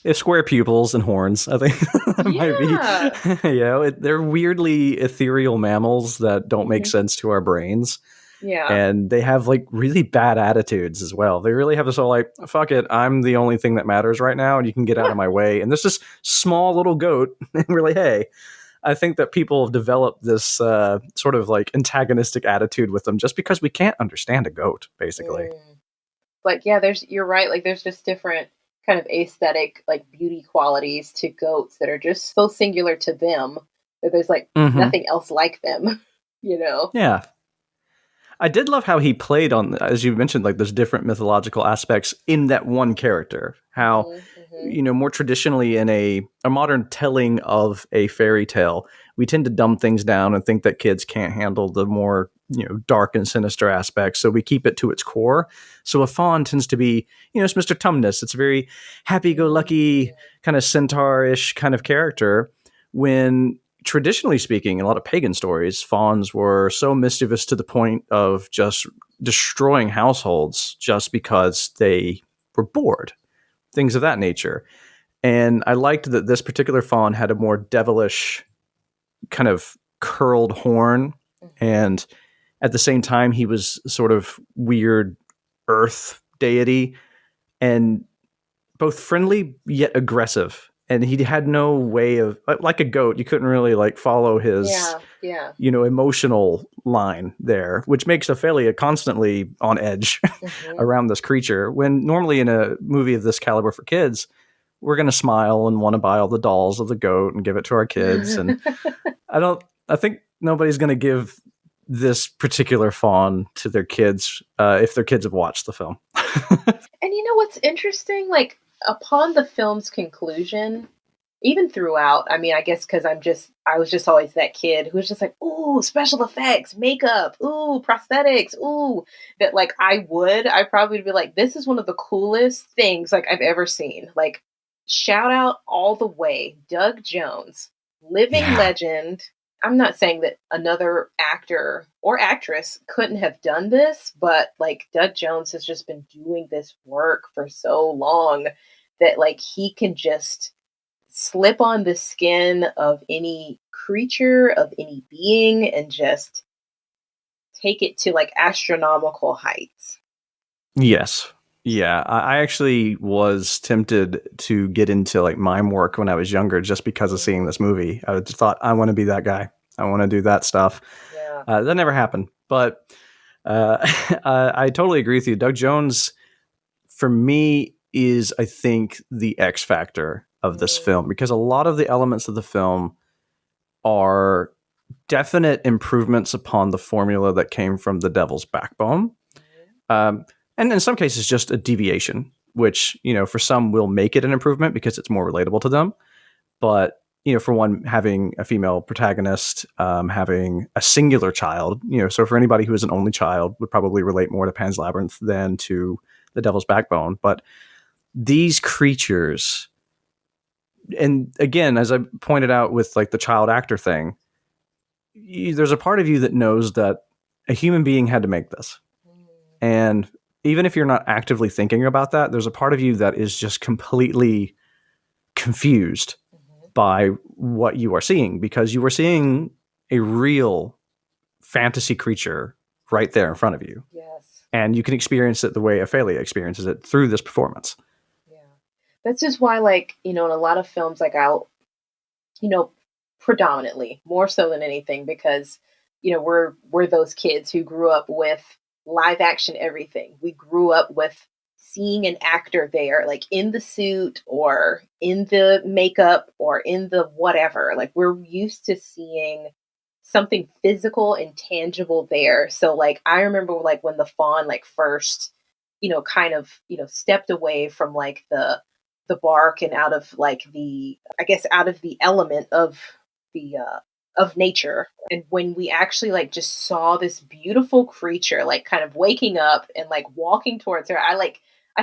Speaker 1: If square pupils and horns, I think that might be.
Speaker 2: Yeah.
Speaker 1: They're weirdly ethereal mammals that don't make
Speaker 2: Hmm.
Speaker 1: sense to our brains.
Speaker 2: Yeah.
Speaker 1: And they have like really bad attitudes as well. They really have this whole like, fuck it, I'm the only thing that matters right now, and you can get out of my way. And there's this small little goat, and we're like, hey, I think that people have developed this sort of like antagonistic attitude with them just because we can't understand a goat, basically.
Speaker 2: Mm. But yeah, you're right. Like, there's just different kind of aesthetic, like beauty qualities to goats that are just so singular to them that there's like
Speaker 1: Hmm.
Speaker 2: nothing else like them, you know?
Speaker 1: Yeah. I did love how he played on, as you mentioned, like those different mythological aspects in that one character. How,
Speaker 2: Hmm. Hmm.
Speaker 1: more traditionally in a modern telling of a fairy tale, we tend to dumb things down and think that kids can't handle the more, dark and sinister aspects. So we keep it to its core. So a fawn tends to be, it's Mr. Tumnus. It's a very happy go lucky, kind of centaur-ish kind of character. When traditionally speaking, in a lot of pagan stories, fauns were so mischievous to the point of just destroying households just because they were bored, things of that nature. And I liked that this particular faun had a more devilish kind of curled horn.
Speaker 2: Hmm.
Speaker 1: And at the same time, he was sort of weird earth deity and both friendly yet aggressive. And he had no way of, like a goat, you couldn't really like follow his,
Speaker 2: Yeah. Yeah.
Speaker 1: emotional line there, which makes Ophelia constantly on edge
Speaker 2: Hmm.
Speaker 1: around this creature. When normally in a movie of this caliber for kids, we're going to smile and want to buy all the dolls of the goat and give it to our kids. And I think nobody's going to give this particular faun to their kids if their kids have watched the film.
Speaker 2: And you know what's interesting? Like, upon the film's conclusion, even throughout, I mean, I guess because I was just always that kid who was just like, ooh, special effects, makeup, ooh, prosthetics, ooh, that like I probably would be like, this is one of the coolest things like I've ever seen. Like, shout out all the way, Doug Jones, living
Speaker 1: Yeah.
Speaker 2: legend. I'm not saying that another actor or actress couldn't have done this, but like Doug Jones has just been doing this work for so long that like he can just slip on the skin of any creature, of any being, and just take it to like astronomical heights.
Speaker 1: Yes. Yeah, I actually was tempted to get into like mime work when I was younger just because of seeing this movie. I just thought, I want to be that guy. I want to do that stuff.
Speaker 2: Yeah.
Speaker 1: That never happened. But I totally agree with you. Doug Jones, for me, is, I think, the X factor of this film, because a lot of the elements of the film are definite improvements upon the formula that came from The Devil's Backbone. And in some cases, just a deviation, which, for some will make it an improvement because it's more relatable to them. But, for one, having a female protagonist, having a singular child, so for anybody who is an only child would probably relate more to Pan's Labyrinth than to The Devil's Backbone. But these creatures, and again, as I pointed out with like the child actor thing, there's a part of you that knows that a human being had to make this. And even if you're not actively thinking about that, there's a part of you that is just completely confused by what you are seeing, because you are seeing a real fantasy creature right there in front of you.
Speaker 2: Yes.
Speaker 1: And you can experience it the way Ophelia experiences it through this performance.
Speaker 2: Yeah. That's just why, like, in a lot of films, like predominantly, more so than anything, because, we're those kids who grew up with live action everything. We grew up with seeing an actor there, like in the suit or in the makeup or in the whatever. Like we're used to seeing something physical and tangible there. So like I remember like when the fawn like first, kind of, stepped away from like the bark and out of like the I guess out of the element the of nature, and when we actually like just saw this beautiful creature like kind of waking up and like walking towards her, I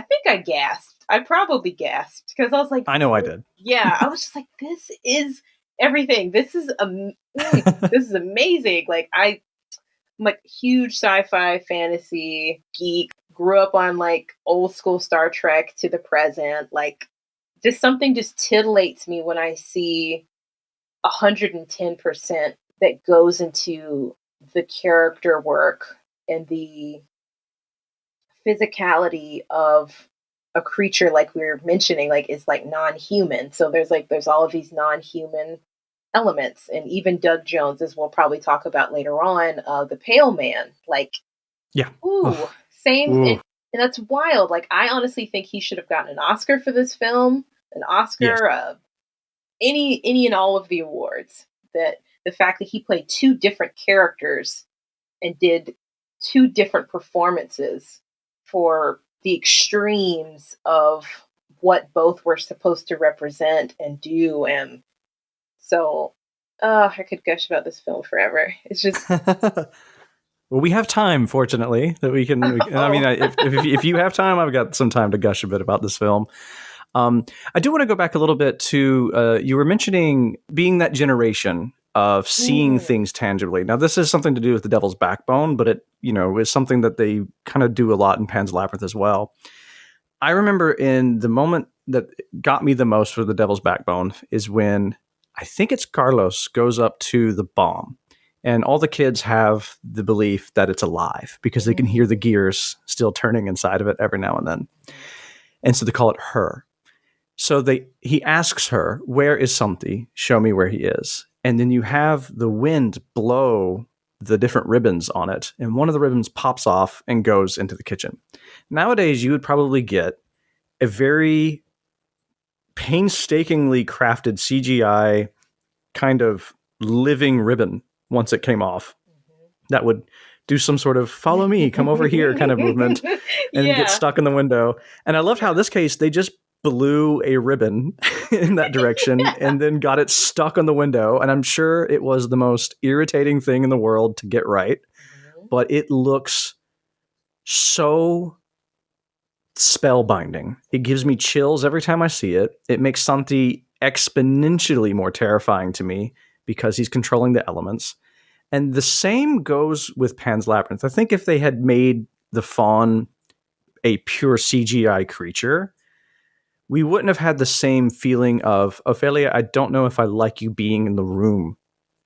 Speaker 2: think I gasped. I probably gasped because I was like,
Speaker 1: I know I did.
Speaker 2: yeah, I was just like, this is everything. This is this is amazing. Like I'm like huge sci-fi fantasy geek. Grew up on like old school Star Trek to the present. Like just something just titillates me when I see 110% that goes into the character work and the physicality of a creature like we were mentioning, like is like non-human. So there's all of these non-human elements, and even Doug Jones, as we'll probably talk about later on, the Pale Man, like
Speaker 1: Yeah.
Speaker 2: ooh, same.
Speaker 1: Ooh.
Speaker 2: And that's wild. Like I honestly think he should have gotten an Oscar for this film, an
Speaker 1: Yes.
Speaker 2: Oscar, any and all of the awards. That the fact that he played two different characters and did two different performances for the extremes of what both were supposed to represent and do. And so I could gush about this film forever. It's just
Speaker 1: Well, we have time, fortunately, that we can. I mean, if you have time, I've got some time to gush a bit about this film. I do want to go back a little bit to you were mentioning being that generation of seeing things tangibly. Now, this is something to do with The Devil's Backbone, but it is something that they kind of do a lot in Pan's Labyrinth as well. I remember in the moment that got me the most for The Devil's Backbone is when I think it's Carlos goes up to the bomb. And all the kids have the belief that it's alive because they can hear the gears still turning inside of it every now and then. And so they call it her. So he asks her, "Where is Somthi? Show me where he is." And then you have the wind blow the different ribbons on it. And one of the ribbons pops off and goes into the kitchen. Nowadays, you would probably get a very painstakingly crafted CGI kind of living ribbon once it came off that would do some sort of follow me, come over here kind of movement and get stuck in the window. And I loved how this case, they just blew a ribbon in that direction and then got it stuck on the window. And I'm sure it was the most irritating thing in the world to get right, but it looks so spellbinding. It gives me chills every time I see it. It makes Santi exponentially more terrifying to me because he's controlling the elements. And the same goes with Pan's Labyrinth. I think if they had made the faun a pure CGI creature, we wouldn't have had the same feeling of, Ophelia, I don't know if I like you being in the room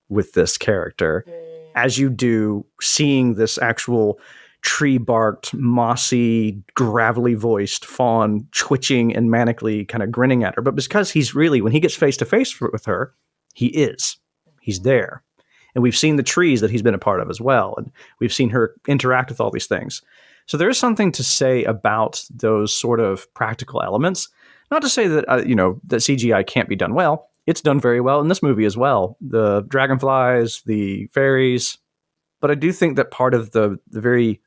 Speaker 1: with this character, as you do seeing this actual tree-barked, mossy, gravelly voiced faun twitching and manically kind of grinning at her. But because he's really, when he gets face to face with her, he's there. And we've seen the trees that he's been a part of as well. And we've seen her interact with all these things. So there is something to say about those sort of practical elements. Not to say that, that CGI can't be done well. It's done very well in this movie as well. The dragonflies, the fairies. But I do think that part of the very,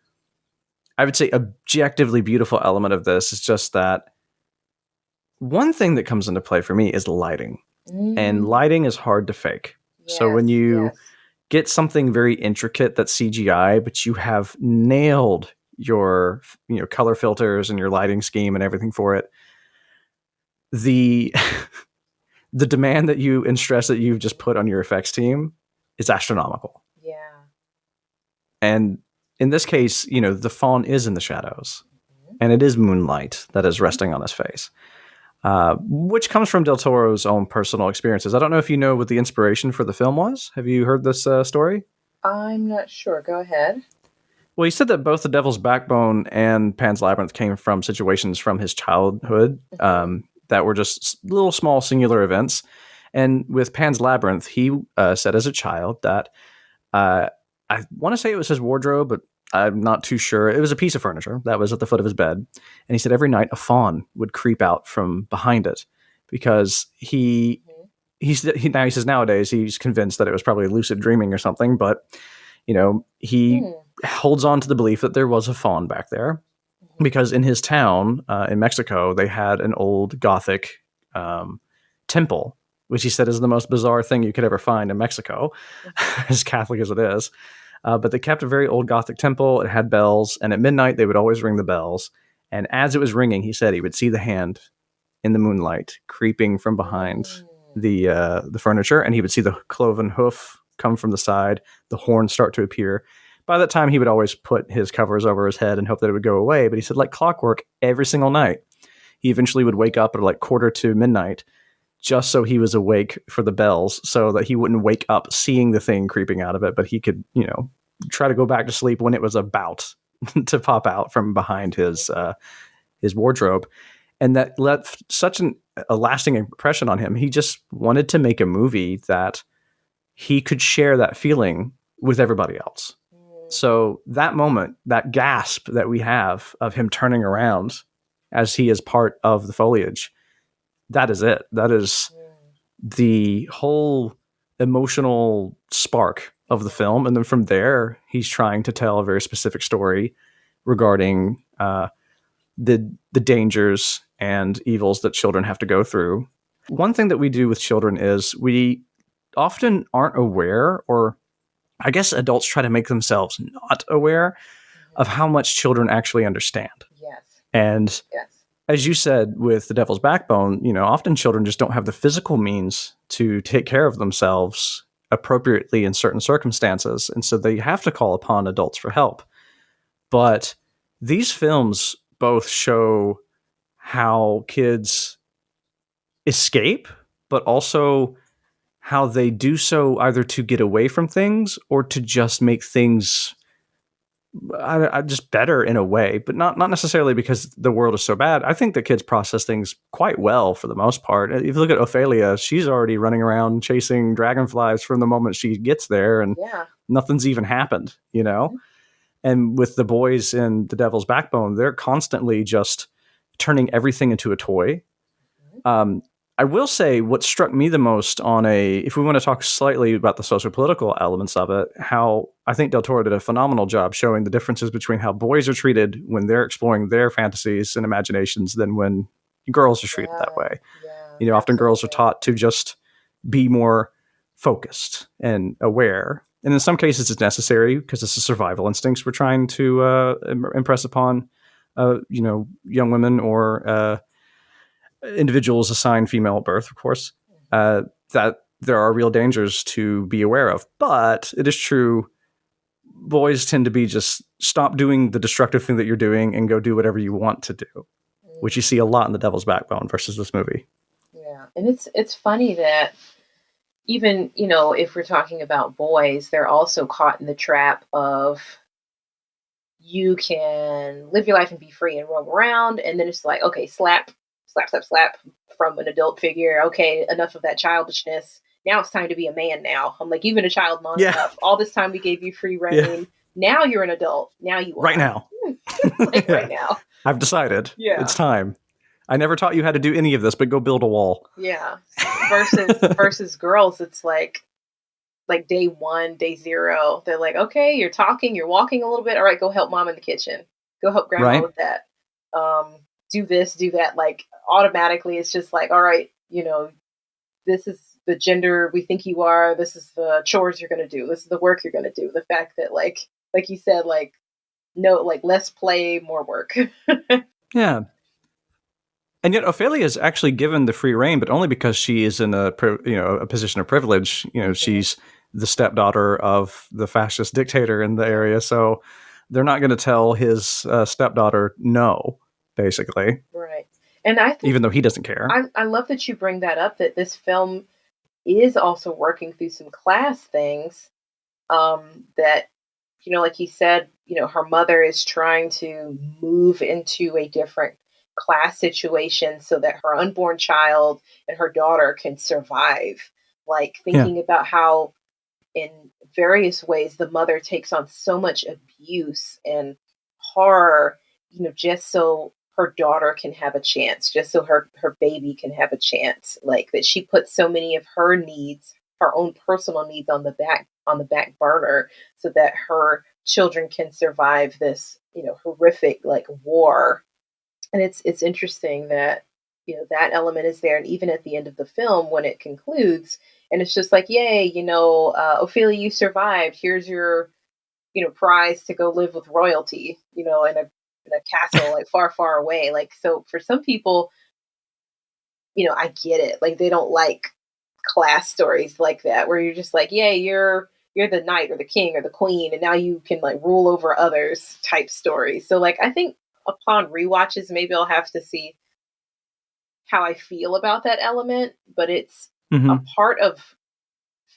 Speaker 1: I would say, objectively beautiful element of this is just that one thing that comes into play for me is lighting. And lighting is hard to fake. Yes, so when you get something very intricate that's CGI, but you have nailed your color filters and your lighting scheme and everything for it, the demand that you and stress that you've just put on your effects team is astronomical.
Speaker 2: Yeah.
Speaker 1: And in this case, the faun is in the shadows, and it is moonlight that is resting on his face, which comes from Del Toro's own personal experiences. I don't know if you know what the inspiration for the film was. Have you heard this story?
Speaker 2: I'm not sure. Go ahead.
Speaker 1: Well, he said that both The Devil's Backbone and Pan's Labyrinth came from situations from his childhood that were just little small singular events. And with Pan's Labyrinth, he said as a child that I want to say it was his wardrobe, but I'm not too sure. It was a piece of furniture that was at the foot of his bed. And he said every night a faun would creep out from behind it because he says nowadays he's convinced that it was probably lucid dreaming or something, but he holds on to the belief that there was a faun back there because in his town in Mexico, they had an old Gothic temple, which he said is the most bizarre thing you could ever find in Mexico, as Catholic as it is. But they kept a very old Gothic temple. It had bells, and at midnight they would always ring the bells. And as it was ringing, he said he would see the hand in the moonlight creeping from behind the furniture, and he would see the cloven hoof come from the side, the horns start to appear. By that time, he would always put his covers over his head and hope that it would go away. But he said, like clockwork, every single night, he eventually would wake up at like 1:45 just so he was awake for the bells, so that he wouldn't wake up seeing the thing creeping out of it, but he could, try to go back to sleep when it was about to pop out from behind his wardrobe. And that left such a lasting impression on him. He just wanted to make a movie that he could share that feeling with everybody else. So that moment, that gasp that we have of him turning around as he is part of the foliage, that is it. That is the whole emotional spark of the film. And then from there, he's trying to tell a very specific story regarding the dangers and evils that children have to go through. One thing that we do with children is we often aren't aware, or I guess adults try to make themselves not aware of how much children actually understand.
Speaker 2: Yes.
Speaker 1: And as you said with The Devil's Backbone, often children just don't have the physical means to take care of themselves appropriately in certain circumstances. And so they have to call upon adults for help. But these films both show how kids escape, but also how they do so either to get away from things or to just make things just better in a way, but not necessarily because the world is so bad. I think that kids process things quite well for the most part. If you look at Ophelia, she's already running around chasing dragonflies from the moment she gets there, and nothing's even happened, And with the boys in The Devil's Backbone, they're constantly just turning everything into a toy. I will say what struck me the most if we want to talk slightly about the sociopolitical elements of it, how I think Del Toro did a phenomenal job showing the differences between how boys are treated when they're exploring their fantasies and imaginations than when girls are treated that way. Often girls are taught to just be more focused and aware. And in some cases it's necessary because it's a survival instincts we're trying to impress upon, young women or individuals assigned female at birth, of course, that there are real dangers to be aware of. But it is true, boys tend to be just stop doing the destructive thing that you're doing and go do whatever you want to do, which you see a lot in The Devil's Backbone versus this movie.
Speaker 2: Yeah, and it's funny that even, you know, if we're talking about boys, they're also caught in the trap of you can live your life and be free and roam around, and then it's like, okay, slap, slap, slap, slap from an adult figure. Okay, enough of that childishness. Now it's time to be a man now. I'm like, you've been a child long enough. All this time we gave you free reign. Yeah. Now you're an adult. Now you are.
Speaker 1: Right now.
Speaker 2: Like right now.
Speaker 1: I've decided. Yeah. It's time. I never taught you how to do any of this, but go build a wall.
Speaker 2: Yeah. Versus girls, it's like day 1, day 0. They're like, okay, you're talking, you're walking a little bit. All right, go help mom in the kitchen. Go help grandma with that. Do this, do that. Like automatically, it's just like, all right, you know, this is the gender we think you are. This is the chores you're going to do. This is the work you're going to do. The fact that like you said, like, no, like less play, more work.
Speaker 1: Yeah. And yet Ophelia is actually given the free reign, but only because she is in a position of privilege. You know, she's the stepdaughter of the fascist dictator in the area. So they're not going to tell his stepdaughter no, basically.
Speaker 2: Right. And I think,
Speaker 1: even though he doesn't care.
Speaker 2: I love that you bring that up, that this film is also working through some class things that, you know, like you said, you know, her mother is trying to move into a different class situation so that her unborn child and her daughter can survive. Like thinking about how in various ways the mother takes on so much abuse and horror, you know, just so her daughter can have a chance, just so her baby can have a chance. Like that she puts so many of her needs, her own personal needs on the back burner so that her children can survive this, you know, horrific like war. And it's interesting that, you know, that element is there. And even at the end of the film, when it concludes, and it's just like, yay, you know, Ophelia, you survived. Here's your, you know, prize to go live with royalty, you know, in a castle like far, far away. Like, so for some people, you know, I get it. Like they don't like class stories like that, where you're just like, yay, you're the knight or the king or the queen, and now you can like rule over others type stories. So like, I think upon rewatches, maybe I'll have to see how I feel about that element, but it's a part of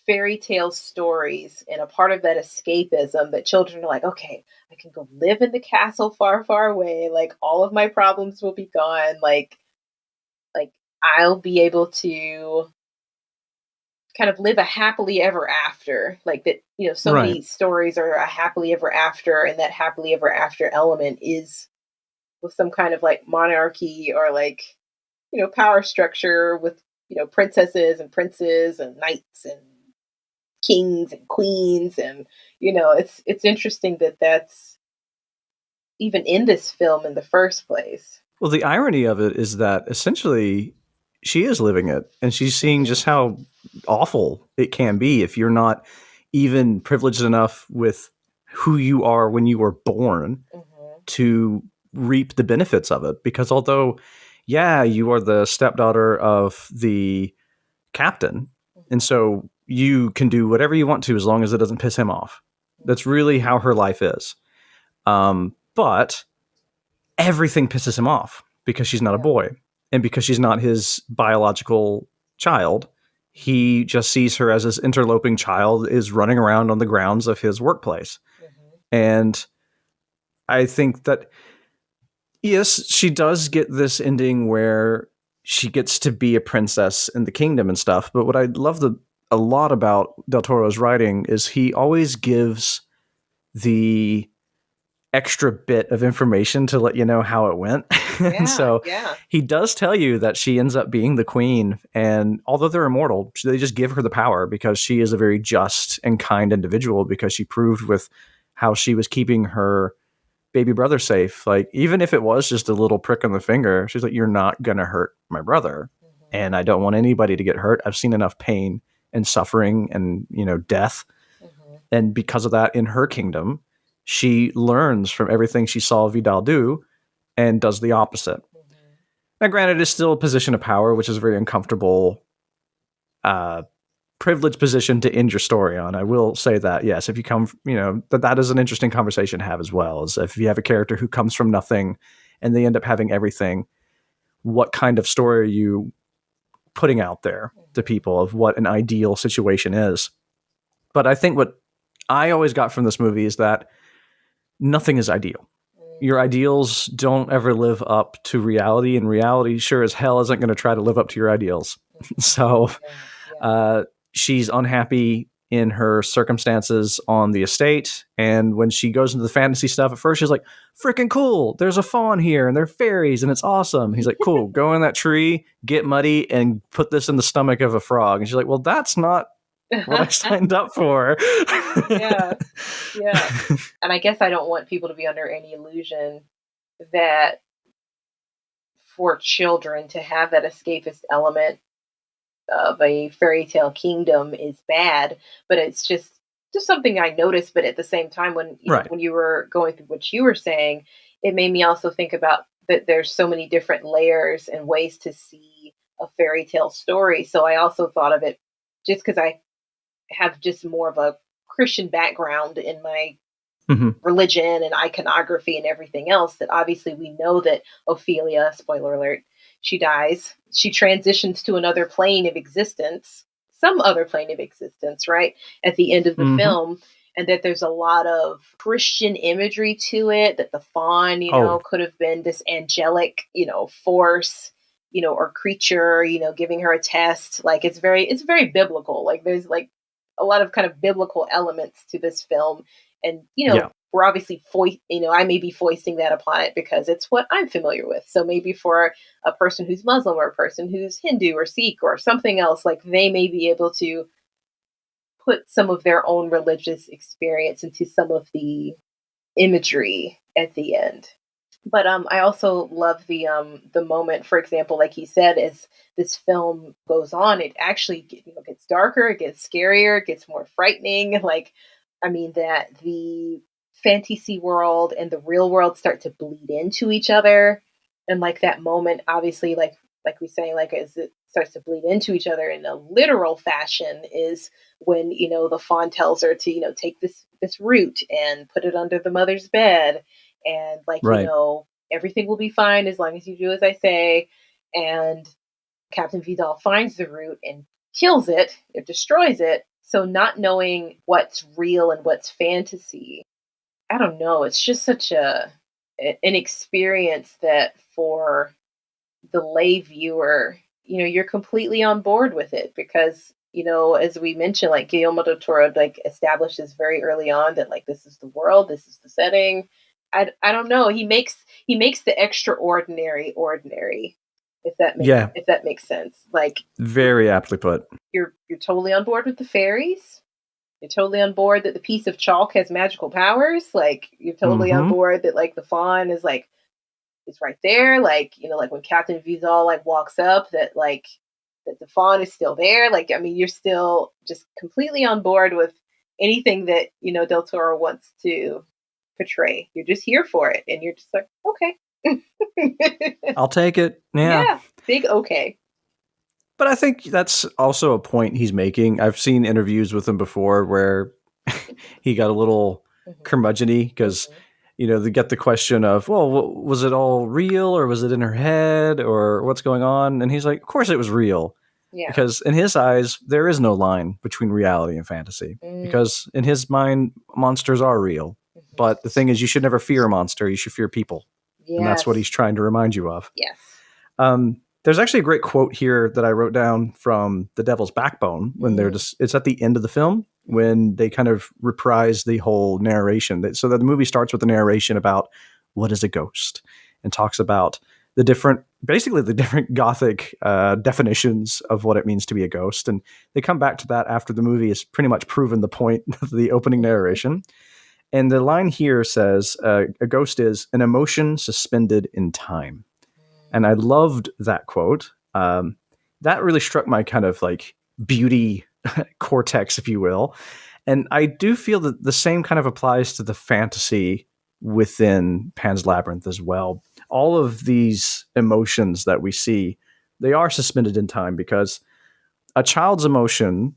Speaker 2: fairy tale stories and a part of that escapism that children are like, okay, I can go live in the castle far, far away. Like all of my problems will be gone. Like I'll be able to kind of live a happily ever after. Like that, you know, so many stories are a happily ever after, and that happily ever after element is with some kind of like monarchy or like, you know, power structure with, you know, princesses and princes and knights and kings and queens. And, you know, it's interesting that that's even in this film in the first place.
Speaker 1: Well, the irony of it is that essentially she is living it, and she's seeing just how awful it can be if you're not even privileged enough with who you are when you were born to reap the benefits of it. Because although, yeah, you are the stepdaughter of the captain, and so you can do whatever you want to as long as it doesn't piss him off. That's really how her life is. But everything pisses him off because she's not a boy, and because she's not his biological child. He just sees her as this interloping child is running around on the grounds of his workplace. And I think that, yes, she does get this ending where she gets to be a princess in the kingdom and stuff. But what I love a lot about Del Toro's writing is he always gives the extra bit of information to let you know how it went. And so he does tell you that she ends up being the queen. And although they're immortal, they just give her the power because she is a very just and kind individual, because she proved with how she was keeping her baby brother safe. Like, even if it was just a little prick on the finger, she's like, you're not going to hurt my brother. And I don't want anybody to get hurt. I've seen enough pain and suffering and, you know, death. And because of that, in her kingdom, she learns from everything she saw Vidal do and does the opposite. Now, granted, it's still a position of power, which is very uncomfortable privileged position to end your story on. I will say that, yes, if you come, that is an interesting conversation to have as well. Is if you have a character who comes from nothing and they end up having everything, what kind of story are you putting out there to people of what an ideal situation is? But I think what I always got from this movie is that nothing is ideal. Your ideals don't ever live up to reality, and reality sure as hell isn't going to try to live up to your ideals. So she's unhappy in her circumstances on the estate, and when she goes into the fantasy stuff, at first she's like, freaking cool, there's a fawn here and they're fairies and it's awesome. He's like, cool, go in that tree, get muddy, and put this in the stomach of a frog. And she's like, well, that's not what I signed up for.
Speaker 2: Yeah. And I guess I don't want people to be under any illusion that for children to have that escapist element of a fairy tale kingdom is bad, but it's just something I noticed. But at the same time, when when you were going through what you were saying, it made me also think about that there's so many different layers and ways to see a fairy tale story. So I also thought of it, just because I have just more of a Christian background in my religion and iconography and everything else, that obviously we know that Ophelia, spoiler alert, she dies. She transitions to another plane of existence, some other plane of existence, right? At the end of the film. And that there's a lot of Christian imagery to it, that the fawn, could have been this angelic, force, or creature, giving her a test. Like it's very biblical. Like there's like a lot of kind of biblical elements to this film. And, we're obviously, I may be foisting that upon it because it's what I'm familiar with. So maybe for a person who's Muslim or a person who's Hindu or Sikh or something else, like they may be able to put some of their own religious experience into some of the imagery at the end. But I also love the moment, for example, like he said, as this film goes on, it actually gets darker, it gets scarier, it gets more frightening. Like, I mean, that the fantasy world and the real world start to bleed into each other. And like that moment, obviously, like we say, like as it starts to bleed into each other in a literal fashion, is when, the fawn tells her to, take this root and put it under the mother's bed. And like, everything will be fine as long as you do as I say. And Captain Vidal finds the root and kills it, it destroys it. So not knowing what's real and what's fantasy, I don't know. It's just such an experience that for the lay viewer, you're completely on board with it because, as we mentioned, like Guillermo del Toro, like establishes very early on that like, this is the world, this is the setting. I don't know. He makes the extraordinary ordinary, if that makes sense. Like
Speaker 1: very aptly put.
Speaker 2: You're totally on board with the fairies. You're totally on board that the piece of chalk has magical powers. Like you're totally on board that like the fawn is like, it's right there. Like, like when Captain Vidal like walks up, that like that the fawn is still there. Like, I mean, you're still just completely on board with anything that, Del Toro wants to portray. You're just here for it. And you're just like, okay.
Speaker 1: I'll take it. Yeah.
Speaker 2: Big okay.
Speaker 1: But I think that's also a point he's making. I've seen interviews with him before where he got a little curmudgeon-y because, they get the question of, well, was it all real or was it in her head or what's going on? And he's like, of course it was real. Yeah. Because in his eyes, there is no line between reality and fantasy. Because in his mind, monsters are real. But the thing is, you should never fear a monster. You should fear people. Yes. And that's what he's trying to remind you of.
Speaker 2: Yes.
Speaker 1: There's actually a great quote here that I wrote down from The Devil's Backbone when it's at the end of the film when they kind of reprise the whole narration. So that the movie starts with the narration about what is a ghost and talks about the different Gothic definitions of what it means to be a ghost. And they come back to that after the movie has pretty much proven the point of the opening narration. And the line here says, a ghost is an emotion suspended in time. And I loved that quote. That really struck my kind of like beauty cortex, if you will. And I do feel that the same kind of applies to the fantasy within Pan's Labyrinth as well. All of these emotions that we see, they are suspended in time because a child's emotion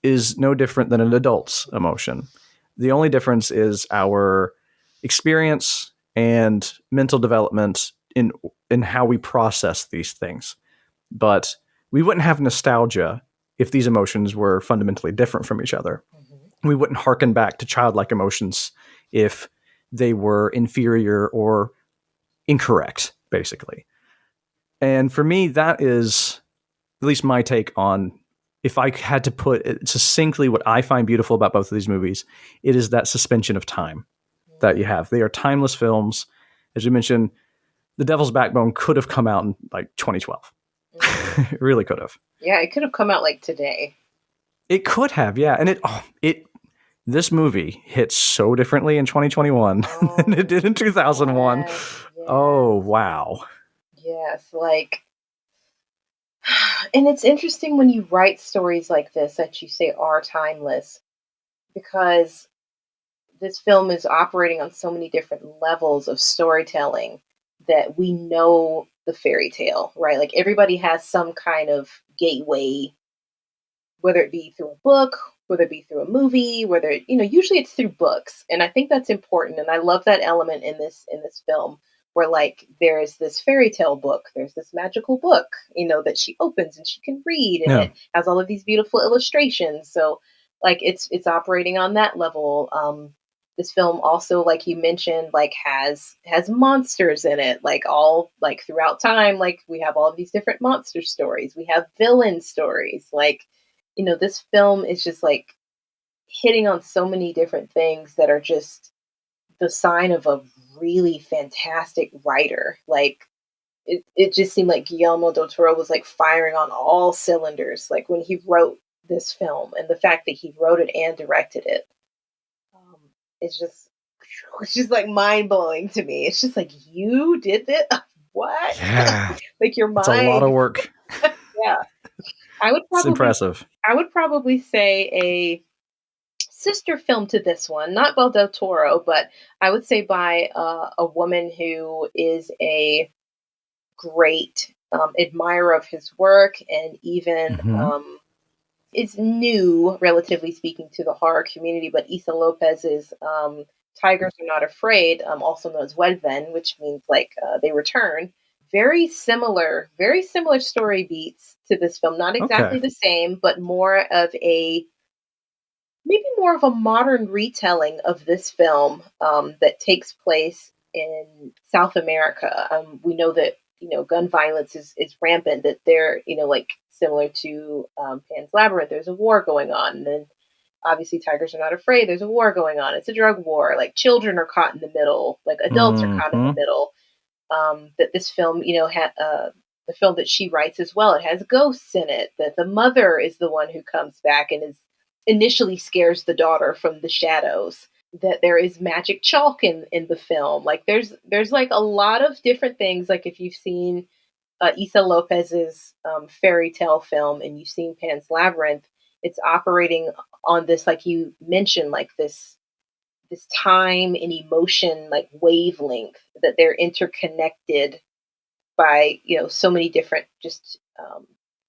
Speaker 1: is no different than an adult's emotion. The only difference is our experience and mental development in how we process these things. But we wouldn't have nostalgia if these emotions were fundamentally different from each other. We wouldn't hearken back to childlike emotions if they were inferior or incorrect, basically. And for me, that is at least my take on, if I had to put it succinctly what I find beautiful about both of these movies, it is that suspension of time that you have. They are timeless films. As you mentioned, The Devil's Backbone could have come out in like 2012. It really could have.
Speaker 2: Yeah, it could have come out like today.
Speaker 1: It could have, yeah. And this movie hits so differently in 2021 than it did in 2001.
Speaker 2: Yes.
Speaker 1: Oh, wow.
Speaker 2: Yes, like, and it's interesting when you write stories like this that you say are timeless, because this film is operating on so many different levels of storytelling that we know the fairy tale, right? Like everybody has some kind of gateway, whether it be through a book, whether it be through a movie, whether usually it's through books. And I think that's important. And I love that element in this film where like there's this fairy tale book, there's this magical book, that she opens and she can read, and it has all of these beautiful illustrations. So like it's operating on that level. This film also, like you mentioned, like has monsters in it, like all like throughout time, like we have all of these different monster stories. We have villain stories. Like, this film is just like hitting on so many different things that are just the sign of a really fantastic writer. Like it just seemed like Guillermo del Toro was like firing on all cylinders, like when he wrote this film, and the fact that he wrote it and directed it. It's just like mind blowing to me. It's just like, you did this? What?
Speaker 1: Yeah.
Speaker 2: Like your mind.
Speaker 1: It's a lot of work.
Speaker 2: Yeah. It's
Speaker 1: impressive.
Speaker 2: I would probably say a sister film to this one, not by Del Toro, but I would say by a woman who is a great admirer of his work, and even is new, relatively speaking, to the horror community. But Issa Lopez's Tigers Are Not Afraid, also known as Vuelven, which means like they return. Very similar story beats to this film. Not exactly the same, but more of a modern retelling of this film that takes place in South America. We know that gun violence is rampant. That they're like similar to Pan's Labyrinth. There's a war going on, and then obviously Tigers Are Not Afraid. There's a war going on. It's a drug war. Like children are caught in the middle. Like adults are caught in the middle. That this film, the film that she writes as well, it has ghosts in it. That the mother is the one who comes back and is initially scares the daughter from the shadows. That there is magic chalk in the film. Like there's like a lot of different things. Like if you've seen Issa Lopez's fairy tale film and you've seen Pan's Labyrinth, it's operating on this, like you mentioned, like this time and emotion like wavelength, that they're interconnected by so many different just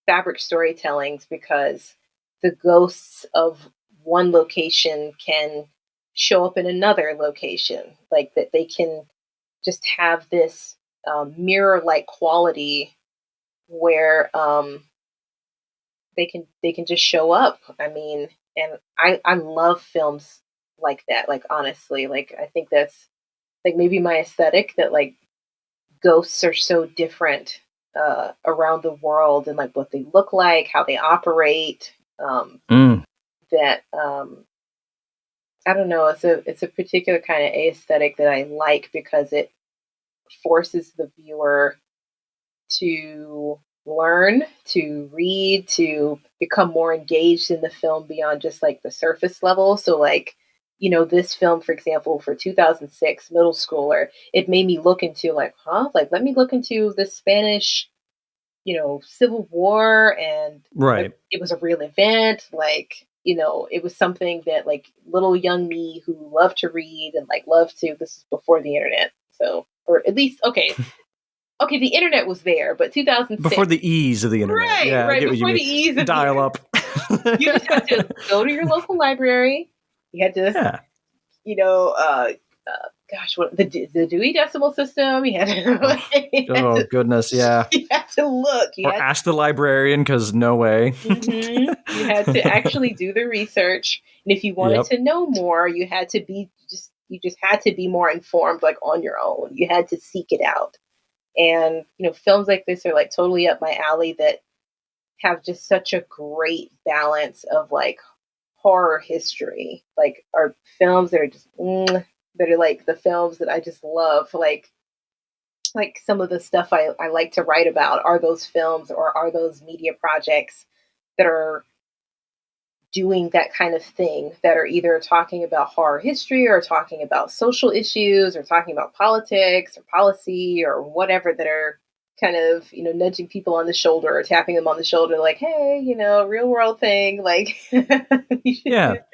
Speaker 2: fabric storytellings, because the ghosts of one location can show up in another location, like that they can just have this mirror like quality where they can just show up. I mean, and I love films like that. Like honestly, like I think that's like maybe my aesthetic, that like ghosts are so different around the world, and like what they look like, how they operate. That I don't know. It's a particular kind of aesthetic that I like, because it forces the viewer to learn, to read, to become more engaged in the film beyond just like the surface level. So like, this film, for example, for 2006 middle schooler, it made me look into like, like let me look into the Spanish, Civil War, and
Speaker 1: right.
Speaker 2: It was a real event. Like, it was something that like little young me who loved to read and like loved to, this is before the internet. So, or at least, okay, the internet was there, but 2006.
Speaker 1: Before the ease of the internet.
Speaker 2: Right,
Speaker 1: yeah,
Speaker 2: right. Before the ease of
Speaker 1: dial up.
Speaker 2: You just had to go to your local library. You had to,
Speaker 1: Yeah.
Speaker 2: you know, gosh, what the Dewey Decimal System. You had to,
Speaker 1: Oh goodness, yeah.
Speaker 2: you had to look. You
Speaker 1: Or
Speaker 2: had
Speaker 1: ask the librarian, because no way.
Speaker 2: You had to actually do the research, and if you wanted
Speaker 1: Yep.
Speaker 2: to know more, you just had to be more informed, like on your own. You had to seek it out, and films like this are like totally up my alley. That have just such a great balance of like horror history, like are films that are just that are like the films that I just love, like some of the stuff I like to write about are those films or are those media projects that are doing that kind of thing, that are either talking about horror history or talking about social issues or talking about politics or policy or whatever, that are kind of nudging people on the shoulder or tapping them on the shoulder like, hey, real world thing, like you should do
Speaker 1: Yeah.
Speaker 2: it.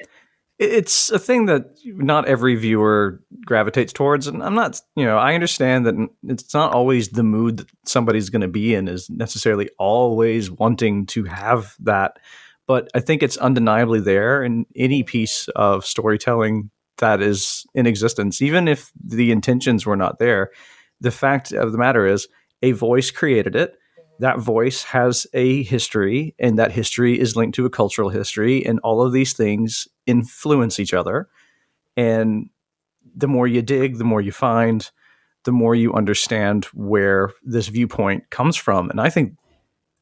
Speaker 1: It's a thing that not every viewer gravitates towards, and I'm not, I understand that it's not always the mood that somebody's going to be in is necessarily always wanting to have that, but I think it's undeniably there in any piece of storytelling that is in existence, even if the intentions were not there. The fact of the matter is, a voice created it. That voice has a history, and that history is linked to a cultural history, and all of these things influence each other. And the more you dig, the more you find, the more you understand where this viewpoint comes from. And I think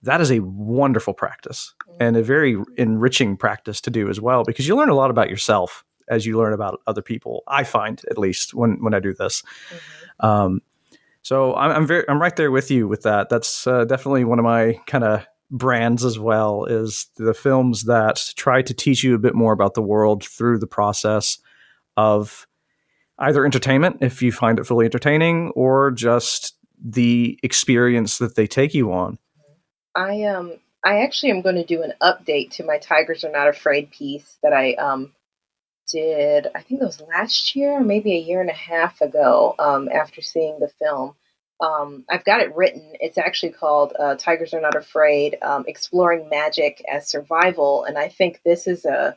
Speaker 1: that is a wonderful practice and a very enriching practice to do as well, because you learn a lot about yourself as you learn about other people. I find, at least when I do this. Um, so I'm right there with you with that. That's definitely one of my kind of brands as well, is the films that try to teach you a bit more about the world through the process of either entertainment, if you find it fully entertaining, or just the experience that they take you on.
Speaker 2: I actually am going to do an update to my Tigers Are Not Afraid piece that I did, I think it was last year, maybe a year and a half ago, after seeing the film. I've got it written. It's actually called Tigers Are Not Afraid, Exploring Magic as Survival. And I think this is a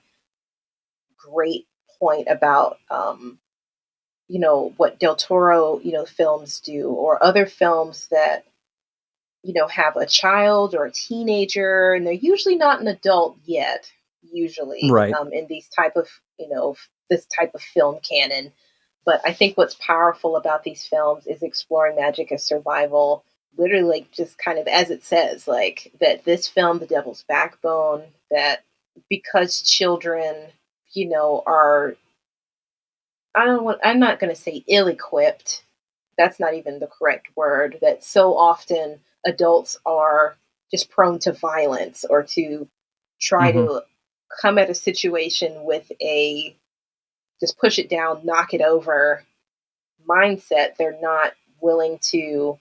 Speaker 2: great point about, what Del Toro, films do, or other films that, have a child or a teenager, and they're usually not an adult yet, usually,
Speaker 1: Right.
Speaker 2: in these type of, this type of film canon. But I think what's powerful about these films is exploring magic as survival, literally, like, just kind of as it says, like that this film, The Devil's Backbone, that because children, are, I'm not going to say ill-equipped. That's not even the correct word. That so often adults are just prone to violence or to try
Speaker 1: Mm-hmm.
Speaker 2: to come at a situation with a just push it down, knock it over mindset. They're not willing to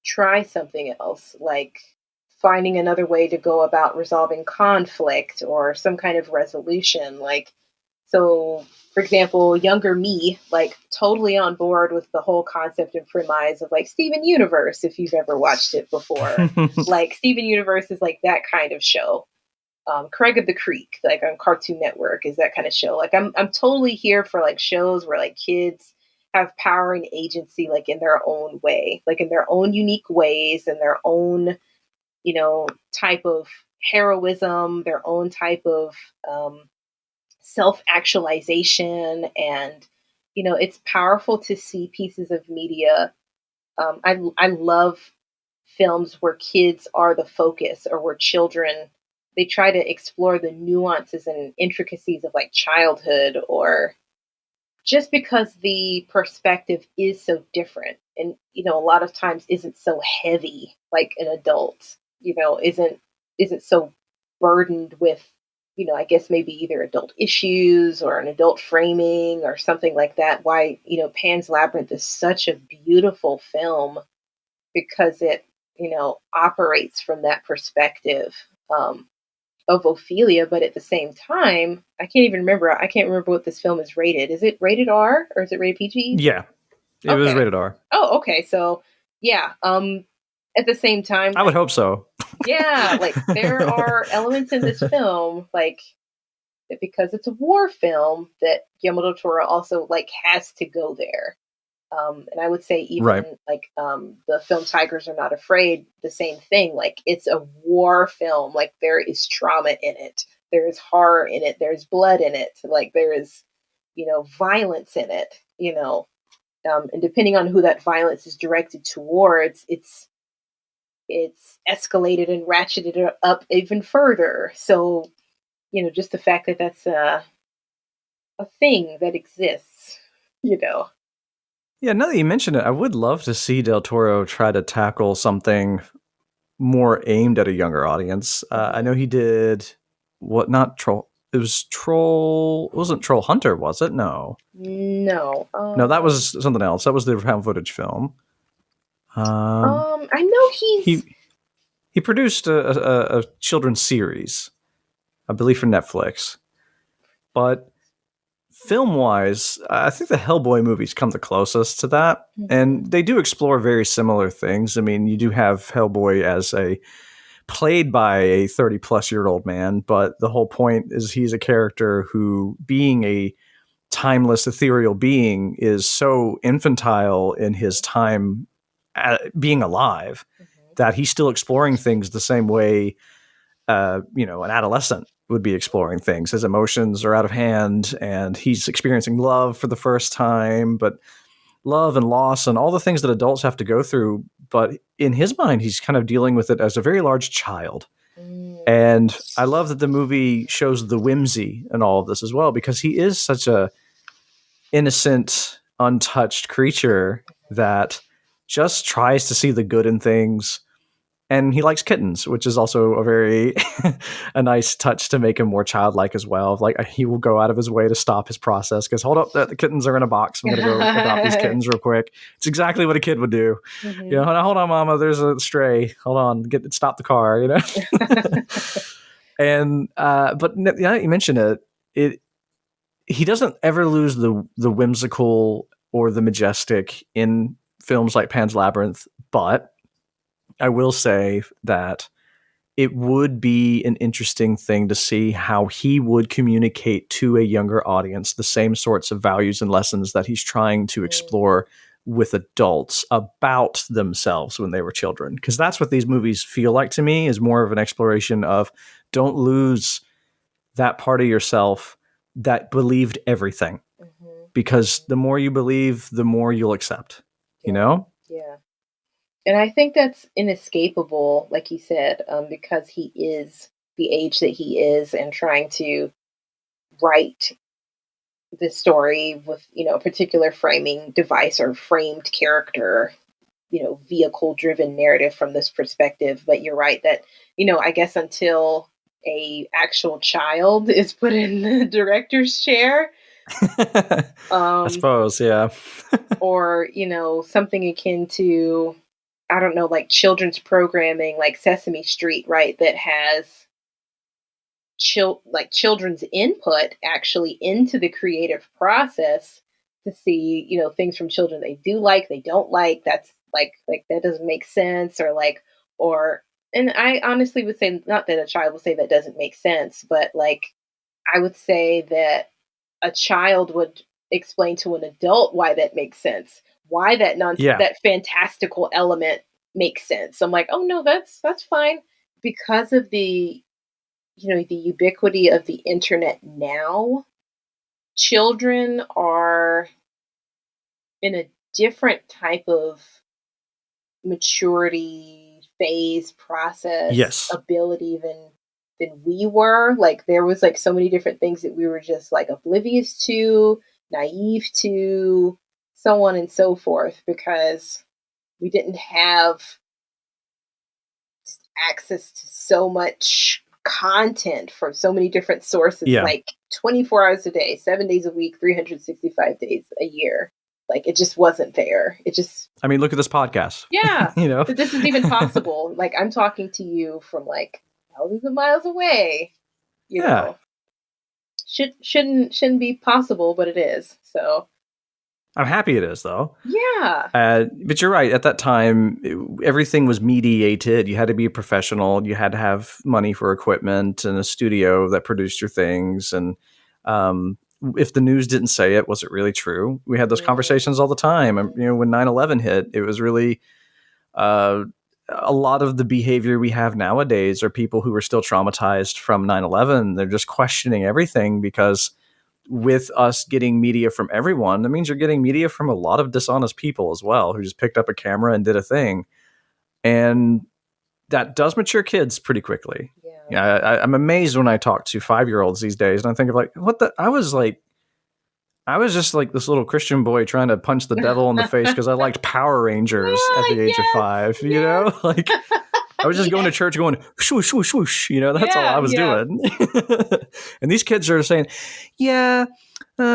Speaker 2: try something else, like finding another way to go about resolving conflict or some kind of resolution. Like, so, for example, younger me, like totally on board with the whole concept and premise of like Steven Universe, if you've ever watched it before. Like, Steven Universe is like that kind of show. Craig of the Creek, like on Cartoon Network, is that kind of show. Like, I'm totally here for like shows where like kids have power and agency, like in their own way, like in their own unique ways, and their own type of heroism, their own type of self actualization. And it's powerful to see pieces of media. I love films where kids are the focus, or where children, they try to explore the nuances and intricacies of like childhood, or just because the perspective is so different, and a lot of times isn't so heavy like an adult, isn't so burdened with, I guess maybe either adult issues or an adult framing or something like that. Why, Pan's Labyrinth is such a beautiful film, because it, operates from that perspective, of Ophelia. But at the same time, I can't remember what this film is rated. Is it rated R or is it rated PG?
Speaker 1: Yeah, it was
Speaker 2: Okay.
Speaker 1: rated R.
Speaker 2: Oh, okay. So yeah. at the same time,
Speaker 1: I would hope so.
Speaker 2: yeah, like there are elements in this film, like that because it's a war film, that Guillermo del Toro also like has to go there. And I would say even
Speaker 1: Right.
Speaker 2: like the film Tigers Are Not Afraid, the same thing. Like it's a war film. Like there is trauma in it. There is horror in it. There's blood in it. Like there is, violence in it. And depending on who that violence is directed towards, it's escalated and ratcheted up even further. So just the fact that that's a thing that exists.
Speaker 1: Yeah, now that you mention it, I would love to see Del Toro try to tackle something more aimed at a younger audience. I know he did not Troll. It was Troll. It wasn't Troll Hunter, was it? No.
Speaker 2: No.
Speaker 1: No, that was something else. That was the found footage film.
Speaker 2: I know he's.
Speaker 1: He produced a children's series, I believe, for Netflix. But film-wise, I think the Hellboy movies come the closest to that, and they do explore very similar things. I mean, you do have Hellboy as played by a 30-plus-year-old man, but the whole point is he's a character who, being a timeless, ethereal being, is so infantile in his time being alive that he's still exploring things the same way an adolescent would be exploring things. His emotions are out of hand and he's experiencing love for the first time, but love and loss and all the things that adults have to go through. But in his mind, he's kind of dealing with it as a very large child. And I love that the movie shows the whimsy in all of this as well, because he is such a innocent, untouched creature that just tries to see the good in things. And he likes kittens, which is also a very a nice touch to make him more childlike as well. Like he will go out of his way to stop his process because hold up, the kittens are in a box. I'm going to go adopt these kittens real quick. It's exactly what a kid would do. Hold on, Mama. There's a stray. Hold on, stop the car. And but now that you mention it he doesn't ever lose the whimsical or the majestic in films like Pan's Labyrinth, but I will say that it would be an interesting thing to see how he would communicate to a younger audience the same sorts of values and lessons that he's trying to explore with adults about themselves when they were children. Because that's what these movies feel like to me, is more of an exploration of don't lose that part of yourself that believed everything. Because the more you believe, the more you'll accept,
Speaker 2: Yeah. And I think that's inescapable, like you said, because he is the age that he is and trying to write the story with, a particular framing device or framed character, vehicle driven narrative from this perspective. But you're right that, I guess until a actual child is put in the director's chair,
Speaker 1: I suppose, yeah.
Speaker 2: or, something akin to, I don't know, like children's programming, like Sesame Street, right? That has children's input actually into the creative process to see, things from children they do like, they don't like. That's like that doesn't make sense, and I honestly would say not that a child would say that doesn't make sense, but like I would say that a child would explain to an adult why that makes sense, why that fantastical element makes sense. I'm like, oh no, that's fine, because of the the ubiquity of the internet now. Children are in a different type of maturity phase, process, ability than we were. Like there was like so many different things that we were just like oblivious to, naive to, so on and so forth, because we didn't have access to so much content from so many different sources, like 24 hours a day, 7 days a week, 365 days a year. Like it just wasn't there.
Speaker 1: I mean, look at this podcast.
Speaker 2: Yeah. That this is even possible. Like I'm talking to you from like thousands of miles away. You know. Shouldn't be possible, but it is. So
Speaker 1: I'm happy it is, though.
Speaker 2: Yeah.
Speaker 1: But you're right. At that time, everything was mediated. You had to be a professional. You had to have money for equipment and a studio that produced your things. And if the news didn't say it, was it really true? We had those conversations all the time. And, when 9/11 hit, it was really a lot of the behavior we have nowadays are people who are still traumatized from 9/11. They're just questioning everything because with us getting media from everyone, that means you're getting media from a lot of dishonest people as well, who just picked up a camera and did a thing. And that does mature kids pretty quickly. Yeah, I'm amazed when I talk to 5-year-olds these days, and I think of like, what the? I was just like this little Christian boy trying to punch the devil in the face because I liked Power Rangers at the age of 5. You know, like I was just going to church going swoosh, swoosh, swoosh. That's all I was doing. And these kids are saying, yeah,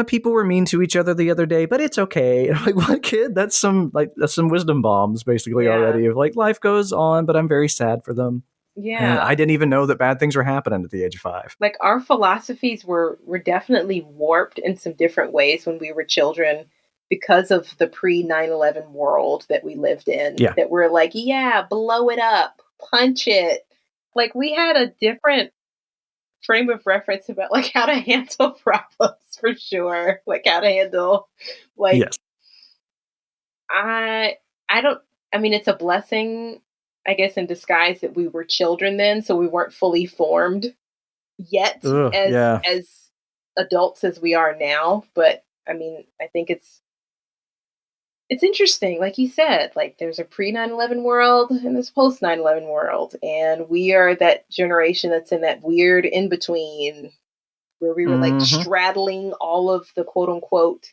Speaker 1: people were mean to each other the other day, but it's okay. And I'm like, what, kid? That's some wisdom bombs basically already of like, life goes on, but I'm very sad for them.
Speaker 2: Yeah.
Speaker 1: And I didn't even know that bad things were happening at the age of 5.
Speaker 2: Like our philosophies were definitely warped in some different ways when we were children because of the pre 9/11 world that we lived in.
Speaker 1: Yeah.
Speaker 2: That we're like, yeah, blow it up, punch it. Like we had a different frame of reference about like how to handle problems for sure. Like how to handle like
Speaker 1: yes.
Speaker 2: I mean it's a blessing, I guess, in disguise that we were children then, so we weren't fully formed yet as adults as we are now. But I mean, I think it's interesting, like you said, like there's a pre 9/11 world and this post 9/11 world, and we are that generation that's in that weird in between where we were like straddling all of the quote unquote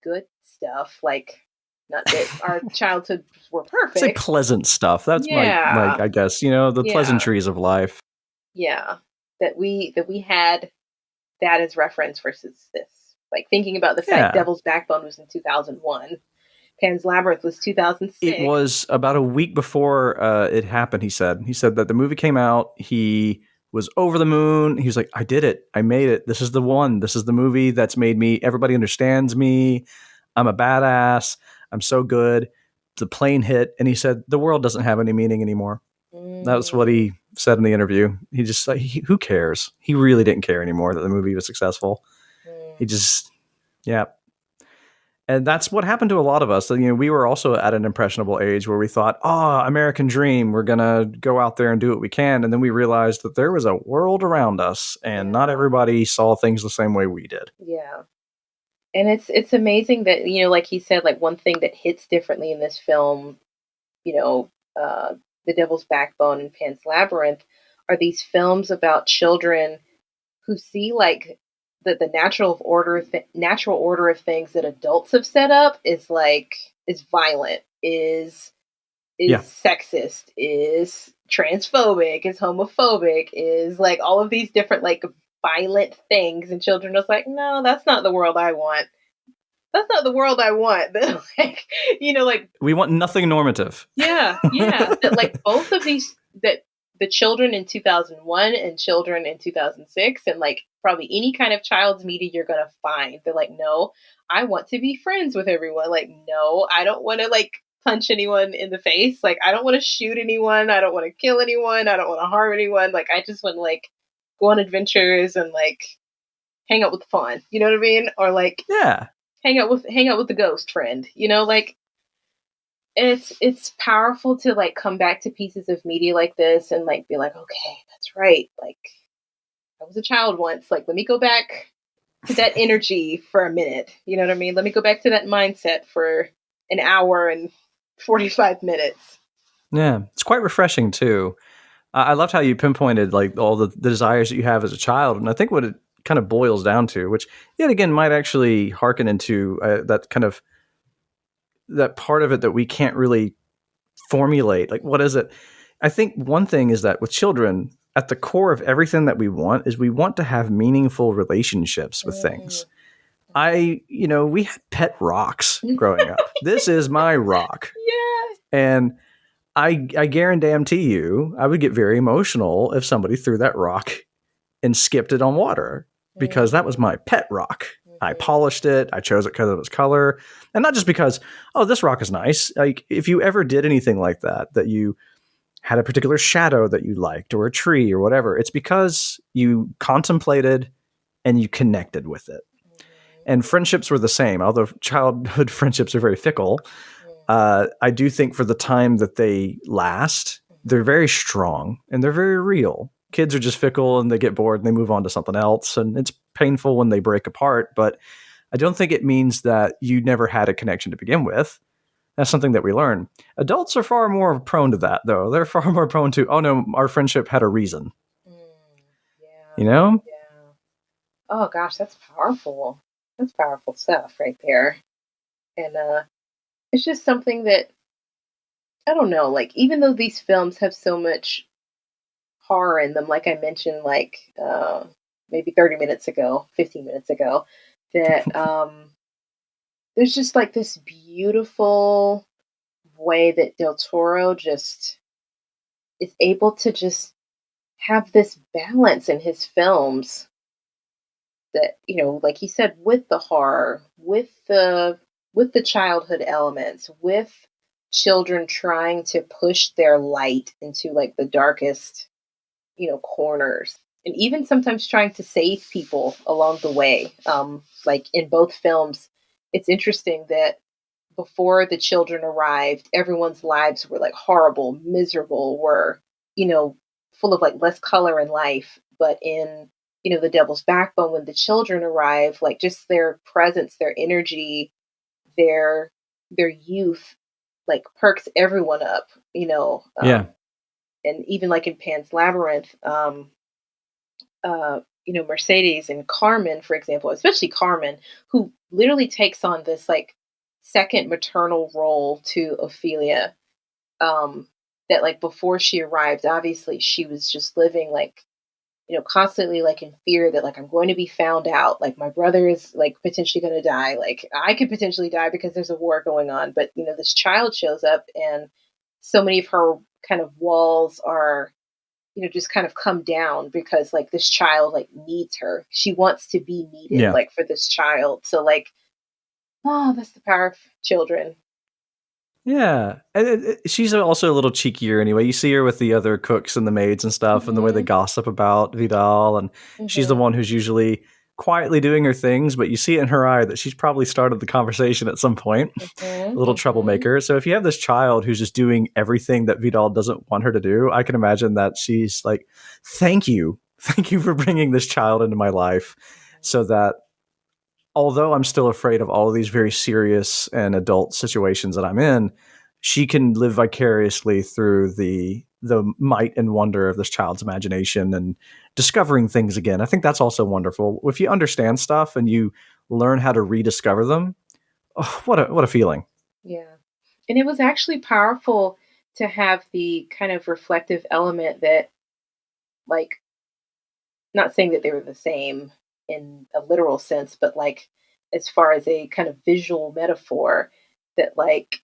Speaker 2: good stuff, like not that our childhoods were perfect.
Speaker 1: It's like pleasant stuff. That's my I guess, the pleasantries of life.
Speaker 2: Yeah. That we had that as reference versus this. Like thinking about the fact Devil's Backbone was in 2001. Pan's Labyrinth was 2006.
Speaker 1: It was about a week before it happened, he said. He said that the movie came out. He was over the moon. He was like, I did it. I made it. This is the one. This is the movie that's made me. Everybody understands me. I'm a badass. I'm so good. The plane hit. And he said, the world doesn't have any meaning anymore. That's what he said in the interview. He just, who cares? He really didn't care anymore that the movie was successful. He just, And that's what happened to a lot of us. So, we were also at an impressionable age where we thought, American dream, we're going to go out there and do what we can. And then we realized that there was a world around us and not everybody saw things the same way we did.
Speaker 2: Yeah. And it's amazing that, like he said, like one thing that hits differently in this film, The Devil's Backbone and Pan's Labyrinth are these films about children who see like the natural order of things that adults have set up is violent, is sexist, is transphobic, is homophobic, is like all of these different like violent things, and children are just like, no, that's not the world I want. That's not the world I want. Like, like
Speaker 1: we want nothing normative.
Speaker 2: Yeah. That like both of these, that the children in 2001 and children in 2006, and like probably any kind of child's media you're gonna find, they're like, no, I want to be friends with everyone. Like, no, I don't want to like punch anyone in the face. Like, I don't want to shoot anyone. I don't want to kill anyone. I don't want to harm anyone. Like, I just want to like go on adventures and like hang out with fun. You know what I mean? Or like hang out with the ghost friend. Like it's powerful to like come back to pieces of media like this and like be like, okay, that's right. Like I was a child once. Like, let me go back to that energy for a minute. You know what I mean? Let me go back to that mindset for an hour and 45 minutes.
Speaker 1: Yeah, it's quite refreshing too. I loved how you pinpointed like all the desires that you have as a child. And I think what it kind of boils down to, which yet again might actually hearken into that kind of that part of it that we can't really formulate. Like, what is it? I think one thing is that with children, at the core of everything that we want is we want to have meaningful relationships with things. We had pet rocks growing up. This is my rock.
Speaker 2: Yeah.
Speaker 1: And I guarantee you, I would get very emotional if somebody threw that rock and skipped it on water because that was my pet rock. I polished it. I chose it because of its color. And not just because, oh, this rock is nice. Like, if you ever did anything like that, that you had a particular shadow that you liked or a tree or whatever, it's because you contemplated and you connected with it. And friendships were the same. Although childhood friendships are very fickle, I do think for the time that they last, they're very strong and they're very real. Kids are just fickle and they get bored and they move on to something else. And it's painful when they break apart, but I don't think it means that you never had a connection to begin with. That's something that we learn. Adults are far more prone to that, though. They're far more prone to, oh no, our friendship had a reason.
Speaker 2: Yeah.
Speaker 1: You know?
Speaker 2: Yeah. Oh gosh, that's powerful. That's powerful stuff right there. And it's just something that I don't know, like even though these films have so much horror in them, like I mentioned, like maybe 30 minutes ago, 15 minutes ago, that there's just like this beautiful way that Del Toro just is able to just have this balance in his films that, like he said, with the horror, with the childhood elements, with children trying to push their light into like the darkest, corners, and even sometimes trying to save people along the way. Like in both films, it's interesting that before the children arrived, everyone's lives were like horrible, miserable, were, full of like less color in life. But in, The Devil's Backbone, when the children arrive, like just their presence, their energy, their youth, like perks everyone up,
Speaker 1: Yeah.
Speaker 2: and even like in Pan's Labyrinth, Mercedes and Carmen, for example, especially Carmen, who literally takes on this like second maternal role to Ophelia. That like before she arrived, obviously she was just living like, constantly like in fear that like I'm going to be found out, like my brother is like potentially going to die, like I could potentially die because there's a war going on. But this child shows up, and so many of her kind of walls are, just kind of come down because like this child like needs her. She wants to be needed,
Speaker 1: Yeah.
Speaker 2: like for this child. So like, oh, that's the power of children.
Speaker 1: Yeah. And she's also a little cheekier anyway. You see her with the other cooks and the maids and stuff, and the way they gossip about Vidal. And she's the one who's usually quietly doing her things, but you see it in her eye that she's probably started the conversation at some point. A little troublemaker. So if you have this child who's just doing everything that Vidal doesn't want her to do, I can imagine that she's like, thank you. Thank you for bringing this child into my life so that although I'm still afraid of all of these very serious and adult situations that I'm in, she can live vicariously through the might and wonder of this child's imagination and discovering things again. I think that's also wonderful. If you understand stuff and you learn how to rediscover them, oh, what a feeling.
Speaker 2: Yeah. And it was actually powerful to have the kind of reflective element that, like, not saying that they were the same in a literal sense, but like, as far as a kind of visual metaphor, that, like,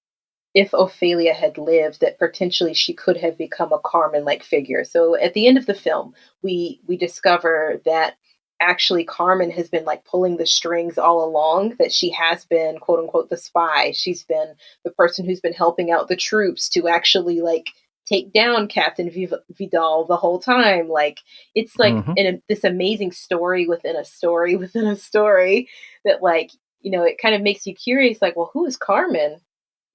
Speaker 2: if Ophelia had lived, that potentially she could have become a Carmen-like figure. So at the end of the film, we discover that actually Carmen has been like pulling the strings all along, that she has been quote unquote the spy. She's been the person who's been helping out the troops to actually like take down Captain Vidal the whole time. Like it's like this amazing story within a story within a story that like, it kind of makes you curious, like, well, who is Carmen?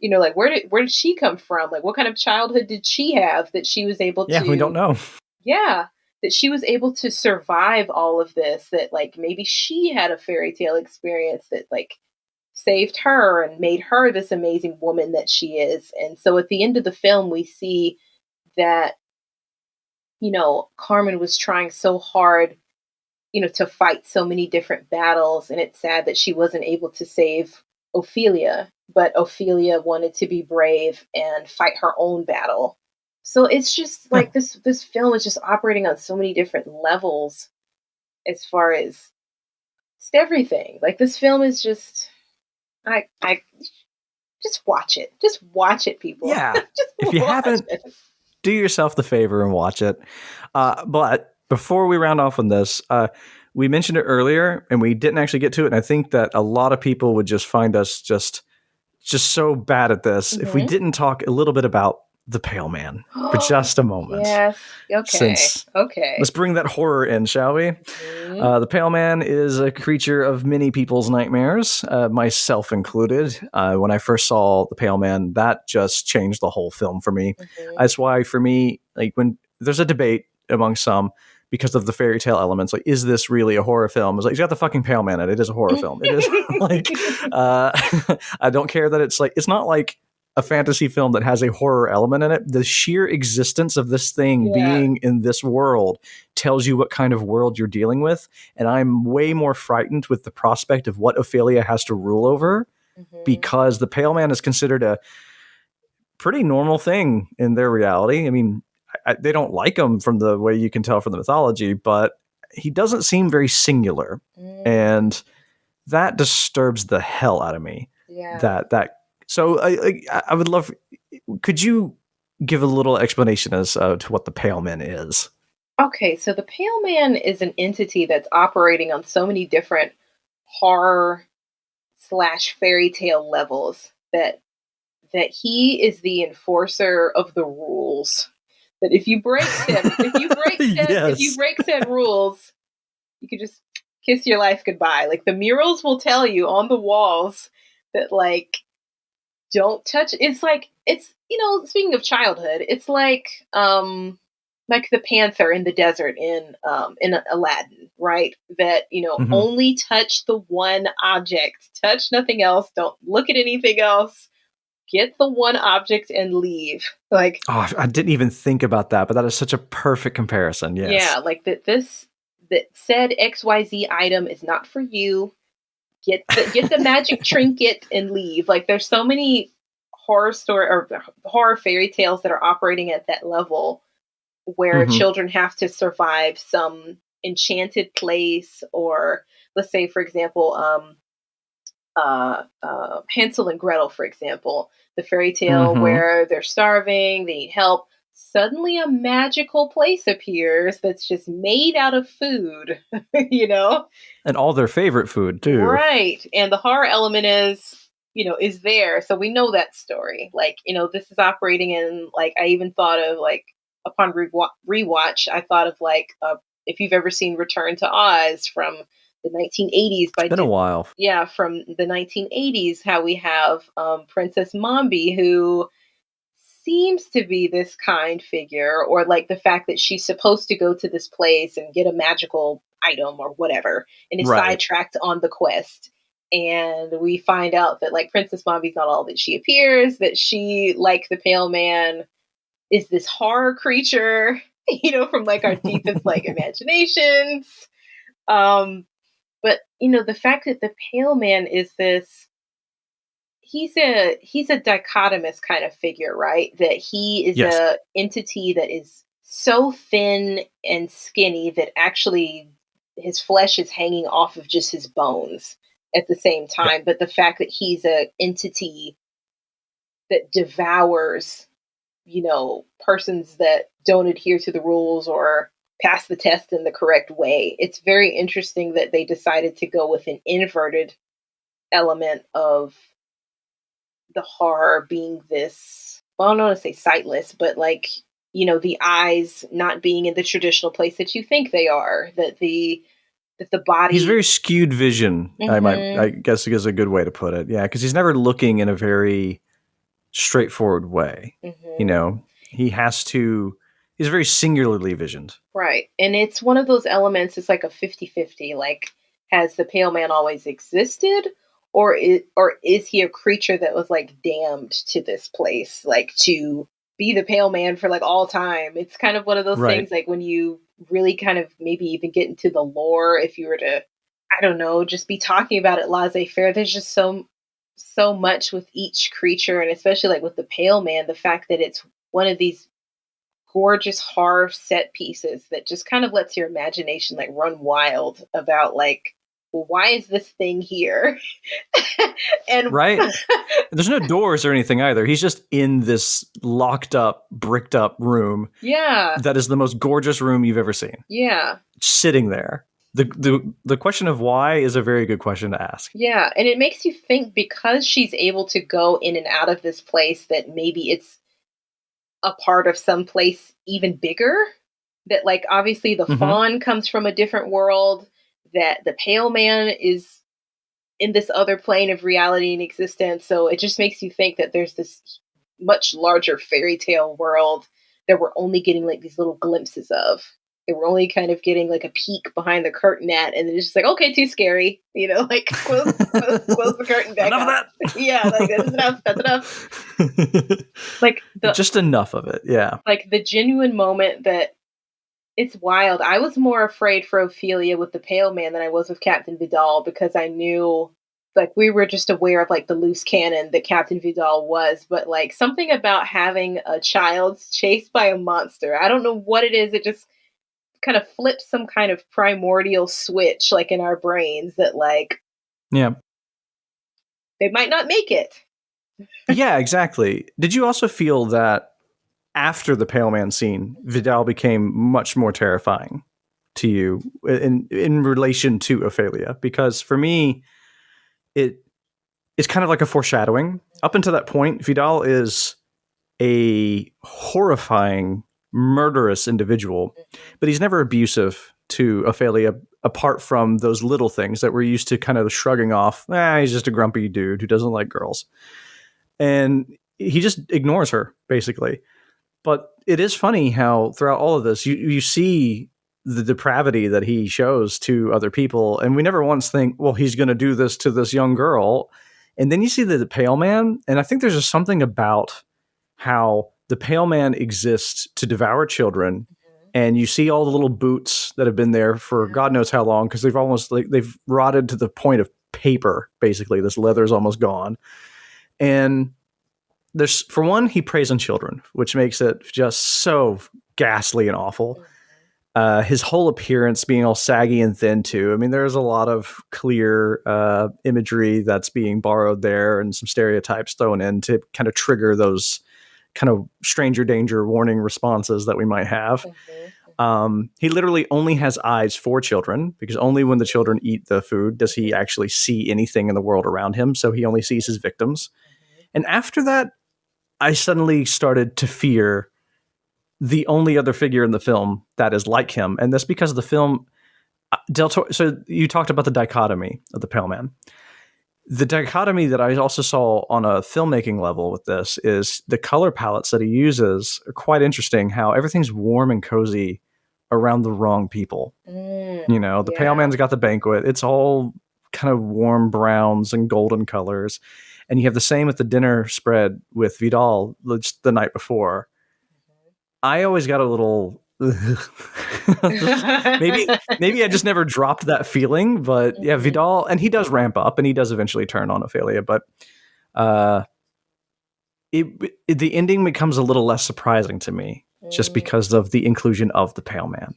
Speaker 2: Like where did she come from? Like what kind of childhood did she have that she was able
Speaker 1: Yeah,
Speaker 2: to
Speaker 1: we don't know.
Speaker 2: Yeah, that she was able to survive all of this, that like maybe she had a fairy tale experience that like saved her and made her this amazing woman that she is. And so at the end of the film we see that Carmen was trying so hard, to fight so many different battles, and it's sad that she wasn't able to save Ophelia, but Ophelia wanted to be brave and fight her own battle. So it's just like this film is just operating on so many different levels as far as just everything. Like this film is just I just watch it. Just watch it, people.
Speaker 1: Yeah.
Speaker 2: Just
Speaker 1: If you
Speaker 2: watch
Speaker 1: haven't,
Speaker 2: it.
Speaker 1: do yourself the favor and watch it. But before we round off on this, we mentioned it earlier and we didn't actually get to it. And I think that a lot of people would just find us just so bad at this if we didn't talk a little bit about the Pale Man for just a moment.
Speaker 2: Yes. Okay.
Speaker 1: Let's bring that horror in, shall we? The Pale Man is a creature of many people's nightmares, myself included. When I first saw the Pale Man, that just changed the whole film for me. That's why, for me, like when there's a debate among some because of the fairy tale elements, like, is this really a horror film? It's like, he's got the fucking Pale Man in it. It is a horror film. It is like, I don't care that it's not like a fantasy film that has a horror element in it. The sheer existence of this thing being in this world tells you what kind of world you're dealing with. And I'm way more frightened with the prospect of what Ophelia has to rule over, because the Pale Man is considered a pretty normal thing in their reality. I mean, they don't like him from the way you can tell from the mythology, but he doesn't seem very singular. And that disturbs the hell out of me. So I would love, could you give a little explanation as to what the Pale Man is?
Speaker 2: Okay, so the Pale Man is an entity that's operating on so many different horror / fairy tale levels that he is the enforcer of the rules. That if you break them, if you break said rules, you could just kiss your life goodbye. Like, the murals will tell you on the walls that, like, don't touch. It's speaking of childhood, it's like the panther in the desert in Aladdin, right? That, only touch the one object, touch nothing else, don't look at anything else, get the one object and leave. Like,
Speaker 1: oh, I didn't even think about that, but that is such a perfect comparison. Yes.
Speaker 2: Yeah, like that said XYZ item is not for you. Get the magic trinket and leave. Like, there's so many horror story or horror fairy tales that are operating at that level where children have to survive some enchanted place, or let's say, for example, Hansel and Gretel, for example, the fairy tale where they're starving, they need help. Suddenly a magical place appears that's just made out of food, And
Speaker 1: all their favorite food, too.
Speaker 2: Right. And the horror element is there. So we know that story. Like, this is operating in, like, I even thought of, like, upon rewatch, I thought of, like, if you've ever seen Return to Oz from the 1980s.
Speaker 1: It's been a while.
Speaker 2: Yeah, from the 1980s, how we have Princess Mombi, who seems to be this kind figure, or like the fact that she's supposed to go to this place and get a magical item or whatever, and is sidetracked on the quest. And we find out that, like, Princess Mombi's not all that she appears, that she, like the Pale Man, is this horror creature, from, like, our deepest, like, imaginations. But, the fact that the Pale Man is this, he's a dichotomous kind of figure, right? That he is a entity that is so thin and skinny that actually his flesh is hanging off of just his bones at the same time. But the fact that he's a entity that devours, persons that don't adhere to the rules or pass the test in the correct way. It's very interesting that they decided to go with an inverted element of the horror being this, well, I don't want to say sightless, but, like, the eyes not being in the traditional place that you think they are, that the body.
Speaker 1: He's very skewed vision. I guess is a good way to put it. Yeah, because he's never looking in a very straightforward way. He's very singularly visioned.
Speaker 2: Right. And it's one of those elements, it's like a 50-50. Like, has the Pale Man always existed? Or is he a creature that was, like, damned to this place, like, to be the Pale Man for, like, all time? It's kind of one of those things, like, when you really kind of maybe even get into the lore, if you were to, I don't know, just be talking about it laissez-faire, there's just so much with each creature, and especially, like, with the Pale Man, the fact that it's one of these gorgeous horror set pieces that just kind of lets your imagination, like, run wild about, like, well, why is this thing here? And
Speaker 1: there's no doors or anything either. He's just in this locked up, bricked up room.
Speaker 2: Yeah.
Speaker 1: That is the most gorgeous room you've ever seen.
Speaker 2: Yeah.
Speaker 1: Sitting there. The question of why is a very good question to ask.
Speaker 2: Yeah, and it makes you think, because she's able to go in and out of this place, that maybe it's a part of some place even bigger. That, like, obviously the
Speaker 1: Mm-hmm.
Speaker 2: fawn comes from a different world, that the pale man is in this other plane of reality and existence. So it just makes you think that there's this much larger fairy tale world that we're only getting like these little glimpses of. That we're only kind of getting like a peek behind the curtain at, and then it's just like, okay, too scary, like close the curtain back
Speaker 1: Enough of
Speaker 2: up.
Speaker 1: that.
Speaker 2: Yeah, like that's enough. That's enough. Like
Speaker 1: just enough of it. Yeah.
Speaker 2: like the genuine moment that it's wild. I was more afraid for Ophelia with the Pale Man than I was with Captain Vidal, because I knew, like, we were just aware of like the loose cannon that Captain Vidal was, but like something about having a child chased by a monster, I don't know what it is. It just kind of flips some kind of primordial switch, like in our brains, that like,
Speaker 1: Yeah.
Speaker 2: they might not make it.
Speaker 1: Yeah, exactly. Did you also feel that after the Pale Man scene, Vidal became much more terrifying to you in relation to Ophelia? Because for me, it's kind of like a foreshadowing. Up until that point, Vidal is a horrifying, murderous individual, but he's never abusive to Ophelia, apart from those little things that we're used to kind of shrugging off. He's just a grumpy dude who doesn't like girls. And he just ignores her, basically. But it is funny how throughout all of this, you see the depravity that he shows to other people. And we never once think, well, he's going to do this to this young girl. And then you see the Pale Man. And I think there's just something about how the Pale Man exists to devour children. And you see all the little boots that have been there for God knows how long, because they've rotted to the point of paper, basically. This leather is almost gone. And there's, for one, he preys on children, which makes it just so ghastly and awful. His whole appearance being all saggy and thin too. I mean, there's a lot of clear imagery that's being borrowed there, and some stereotypes thrown in to kind of trigger those kind of stranger danger warning responses that we might have. He literally only has eyes for children, because only when the children eat the food does he actually see anything in the world around him. So he only sees his victims. And after that, I suddenly started to fear the only other figure in the film that is like him. And that's because the film, Del Toro, so you talked about the dichotomy of the Pale Man. The dichotomy that I also saw on a filmmaking level with this is the color palettes that he uses are quite interesting. How everything's warm and cozy around the wrong people. The Pale Man's got the banquet. It's all kind of warm browns and golden colors. And you have the same at the dinner spread with Vidal just the night before. I always got a little maybe I just never dropped that feeling, but yeah, Vidal, and he does ramp up and he does eventually turn on Ophelia, but the ending becomes a little less surprising to me just because of the inclusion of the Pale Man.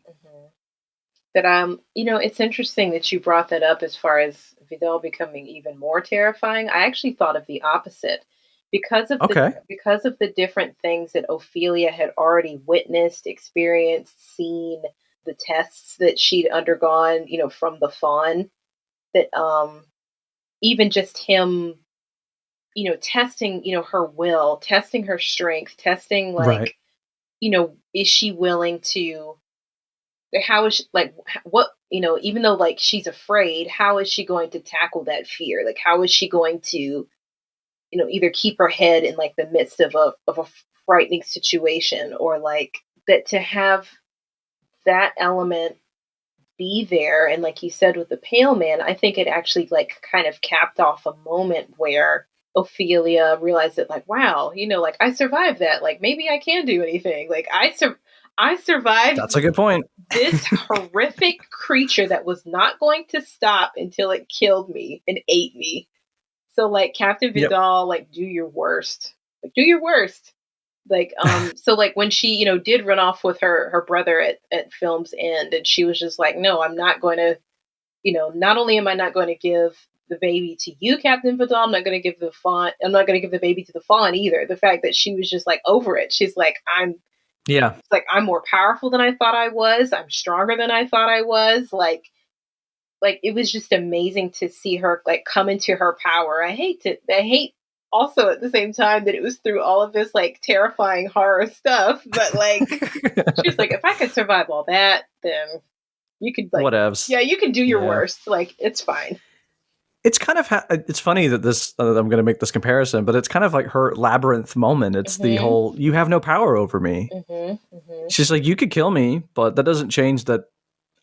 Speaker 2: That it's interesting that you brought that up as far as Vidal becoming even more terrifying. I actually thought of the opposite. Because of the different things that Ophelia had already witnessed, experienced, seen, the tests that she'd undergone, from the fawn, that even just him, testing, her will, testing her strength, testing
Speaker 1: Right.
Speaker 2: Is she willing to, how is she, like, what, even though like she's afraid, how is she going to tackle that fear? Like, how is she going to, either keep her head in like the midst of a frightening situation, or like that, to have that element be there. And like you said with the Pale Man, I think it actually like kind of capped off a moment where Ophelia realized that, like, wow, like, I survived that. Like, maybe I can do anything. Like, I survived.
Speaker 1: That's a good point.
Speaker 2: This horrific creature that was not going to stop until it killed me and ate me. So like, Captain Vidal, like, do your worst. Like, do your worst. Like, so like when she, did run off with her brother at film's end, and she was just like, no, I'm not going to, not only am I not going to give the baby to you, Captain Vidal, I'm not going to give the baby to the fawn either. The fact that she was just like over it. She's like, I'm more powerful than I thought I was. I'm stronger than I thought I was. Like, like it was just amazing to see her like come into her power. I hate also at the same time that it was through all of this like terrifying horror stuff, but like she's like, if I could survive all that, then you could like,
Speaker 1: whatevs.
Speaker 2: yeah, you can do your
Speaker 1: Yeah.
Speaker 2: worst. Like, it's fine.
Speaker 1: It's kind of it's funny that this I'm going to make this comparison, but it's kind of like her Labyrinth moment. It's the whole you have no power over me. She's like, you could kill me, but that doesn't change that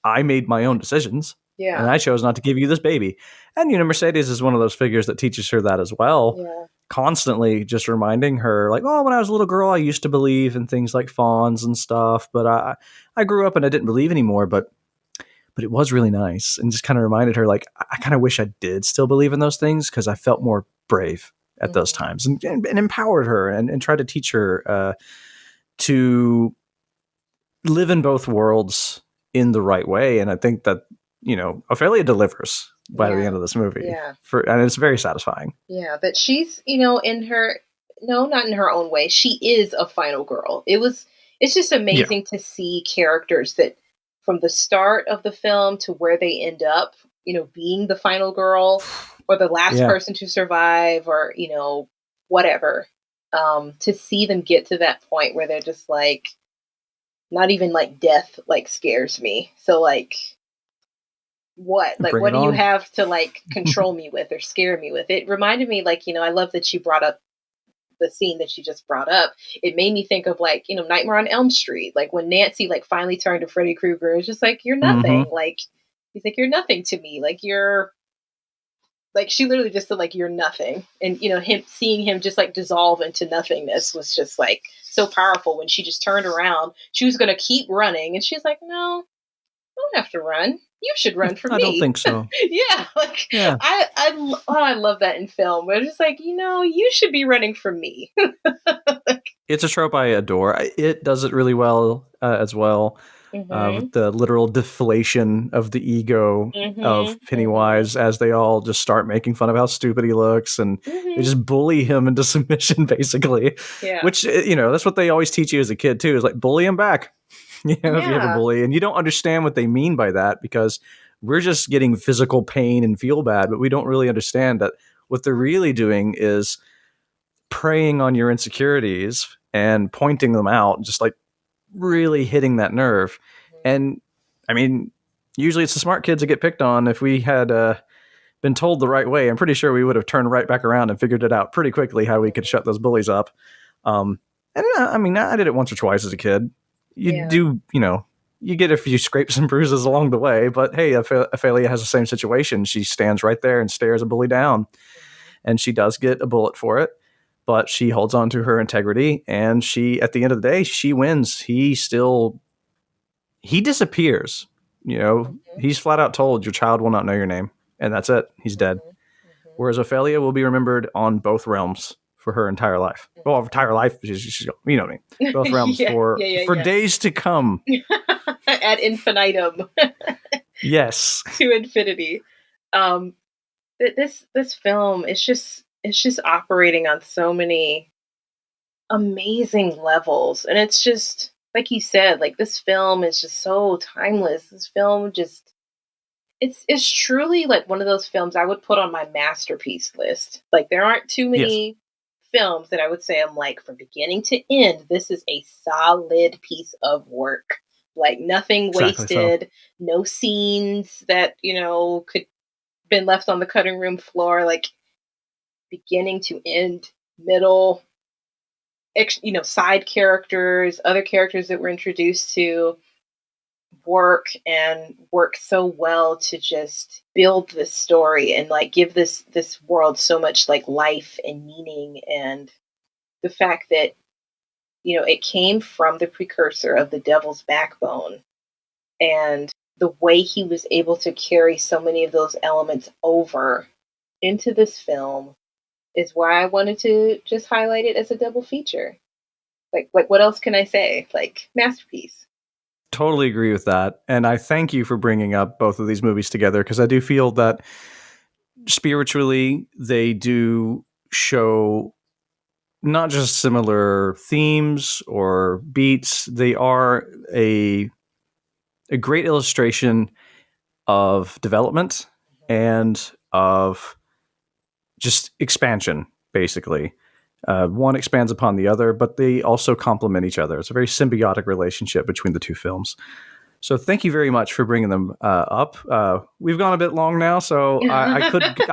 Speaker 1: I made my own decisions.
Speaker 2: Yeah.
Speaker 1: And I chose not to give you this baby. And, you know, Mercedes is one of those figures that teaches her that as well.
Speaker 2: Yeah.
Speaker 1: Constantly just reminding her, like, oh, when I was a little girl, I used to believe in things like fawns and stuff, but I grew up and I didn't believe anymore. But it was really nice, and just kind of reminded her, like, I kind of wish I did still believe in those things because I felt more brave at those times, and empowered her and tried to teach her to live in both worlds in the right way. And I think that, you know, Ophelia delivers by the end of this movie.
Speaker 2: Yeah.
Speaker 1: And it's very satisfying.
Speaker 2: Yeah, but she's, you know, not in her own way. She is a final girl. It's just amazing to see characters that from the start of the film to where they end up, you know, being the final girl or the last person to survive or, you know, whatever. To see them get to that point where they're just like, not even like death like scares me. So like, what do you have to like control me with or scare me with? It reminded me, like, you know, I love that you brought up the scene that you just brought up. It made me think of, like, you know, Nightmare on Elm Street, like when Nancy like finally turned to Freddy Krueger. It's just like, you're nothing. Like, he's like, you're nothing to me. Like, you're like, she literally just said, like, you're nothing. And, you know, seeing him just like dissolve into nothingness was just like so powerful. When she just turned around, she was going to keep running, and she's like, no, I don't have to run. You should run for me.
Speaker 1: I don't think so.
Speaker 2: I love that in film. But it's just like, you know, you should be running from me.
Speaker 1: It's a trope I adore. It does it really well as well. The literal deflation of the ego of Pennywise as they all just start making fun of how stupid he looks, and they just bully him into submission, basically.
Speaker 2: Yeah.
Speaker 1: Which, you know, that's what they always teach you as a kid too, is like, bully him back. You know, if you have a bully, and you don't understand what they mean by that, because we're just getting physical pain and feel bad, but we don't really understand that what they're really doing is preying on your insecurities and pointing them out, just like really hitting that nerve. And I mean, usually it's the smart kids that get picked on. If we had been told the right way, I'm pretty sure we would have turned right back around and figured it out pretty quickly how we could shut those bullies up. And I mean, I did it once or twice as a kid. You do, you know, you get a few scrapes and bruises along the way, but hey, Ophelia has the same situation. She stands right there and stares a bully down, and she does get a bullet for it, but she holds on to her integrity, and she, at the end of the day, she wins. He disappears. You know, he's flat out told, your child will not know your name, and that's it. He's dead. Whereas Ophelia will be remembered on both realms for her entire life. Well, entire life, she's, you know what I mean? Both realms for days to come.
Speaker 2: Ad infinitum.
Speaker 1: Yes.
Speaker 2: To infinity. This film is just operating on so many amazing levels, and it's just like you said, like, this film is just so timeless. This film just it's truly like one of those films I would put on my masterpiece list. Like, there aren't too many films that I would say I'm like, from beginning to end, this is a solid piece of work. Like, nothing wasted, no scenes that, you know, could been left on the cutting room floor. Like, beginning to end, middle, you know, side characters, other characters that we're introduced to work so well to just build this story and like give this world so much like life and meaning. And the fact that, you know, it came from the precursor of the Devil's Backbone, and the way he was able to carry so many of those elements over into this film is why I wanted to just highlight it as a double feature. Like what else can I say? Like, masterpiece.
Speaker 1: Totally agree with that. And I thank you for bringing up both of these movies together, because I do feel that spiritually they do show not just similar themes or beats, they are a great illustration of development and of just expansion, basically. One expands upon the other, but they also complement each other. It's a very symbiotic relationship between the two films. So thank you very much for bringing them up. We've gone a bit long now, so I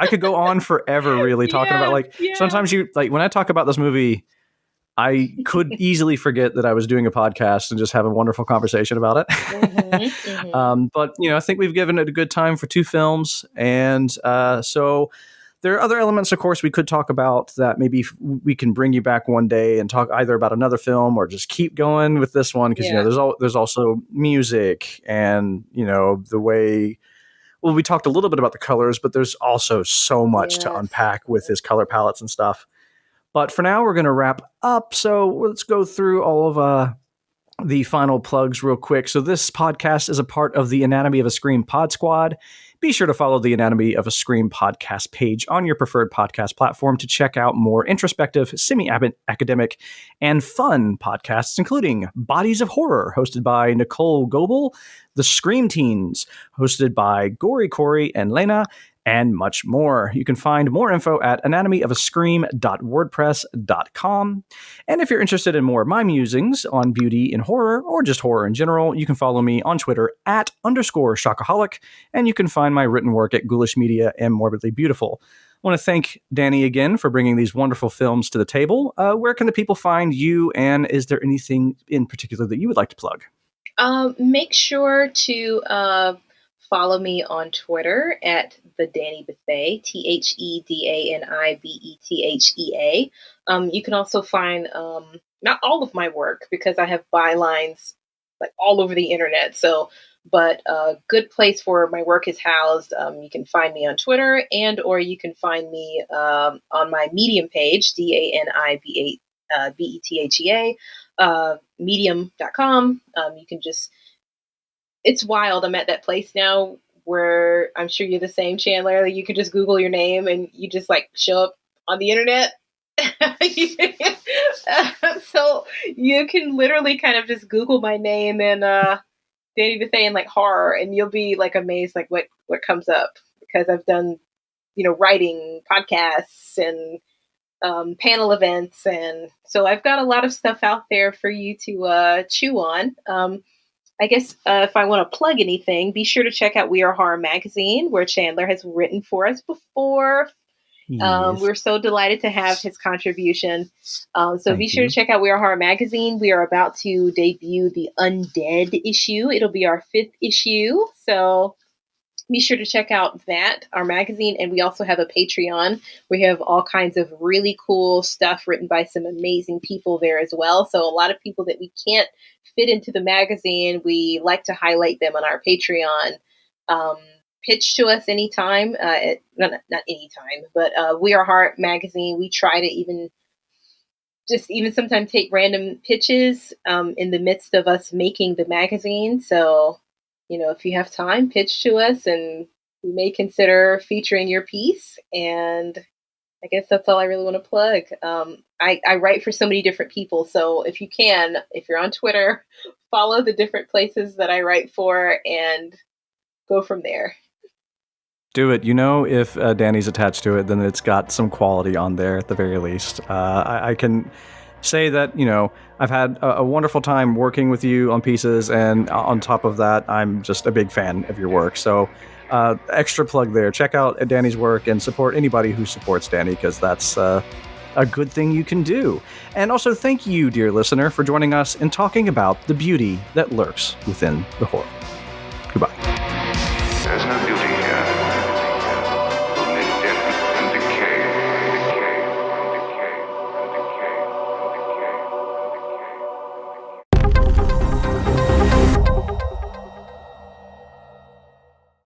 Speaker 1: could go on forever, really talking about sometimes you like when I talk about this movie, I could easily forget that I was doing a podcast and just have a wonderful conversation about it. But I think we've given it a good time for two films, and so. There are other elements, of course, we could talk about that maybe we can bring you back one day and talk either about another film or just keep going with this one because there's also music and the way. Well, we talked a little bit about the colors, but there's also so much to unpack with his color palettes and stuff. But for now, we're going to wrap up. So let's go through all of the final plugs real quick. So this podcast is a part of the Anatomy of a Scream Pod Squad. Be sure to follow the Anatomy of a Scream podcast page on your preferred podcast platform to check out more introspective, semi-academic, and fun podcasts, including Bodies of Horror, hosted by Nicole Goebel, The Scream Teens, hosted by Gory Corey and Lena, and much more. You can find more info at anatomyofascream.wordpress.com. And if you're interested in more of my musings on beauty in horror or just horror in general, you can follow me on Twitter at _Shockaholic, and you can find my written work at Ghoulish Media and Morbidly Beautiful. I want to thank Dani again for bringing these wonderful films to the table. Where can the people find you, and is there anything in particular that you would like to plug?
Speaker 2: Make sure to follow me on Twitter at the Dani Bethea, TheDaniBethea. You can also find not all of my work because I have bylines like all over the internet. But a good place where my work is housed. You can find me on Twitter or you can find me on my Medium page, DaniBethea, medium.com. You can just. It's wild. I'm at that place now where I'm sure you're the same, Chandler. You could just Google your name and you just show up on the internet. So you can literally kind of just Google my name and Dani Bethea and horror, and you'll be amazed what comes up because I've done writing, podcasts, and panel events, and so I've got a lot of stuff out there for you to chew on. I guess if I want to plug anything, be sure to check out We Are Horror magazine, where Chandler has written for us before. Yes. We're so delighted to have his contribution. So be sure to check out We Are Horror magazine. We are about to debut the Undead issue. It'll be our 5th issue. So be sure to check out our magazine. And we also have a Patreon. We have all kinds of really cool stuff written by some amazing people there as well. So a lot of people that we can't fit into the magazine, we like to highlight them on our Patreon. Pitch to us anytime. Not anytime, but We Are Horror magazine. We try to even sometimes take random pitches in the midst of us making the magazine. So, if you have time, pitch to us and we may consider featuring your piece. And I guess that's all I really want to plug. I write for so many different people. So if you're on Twitter, follow the different places that I write for and go from there.
Speaker 1: Do it. If Dani's attached to it, then it's got some quality on there at the very least. I can say that, I've had a wonderful time working with you on pieces, and on top of that, I'm just a big fan of your work. So extra plug there. Check out Dani's work and support anybody who supports Dani, because that's a good thing you can do. And also thank you, dear listener, for joining us and talking about the beauty that lurks within the horror.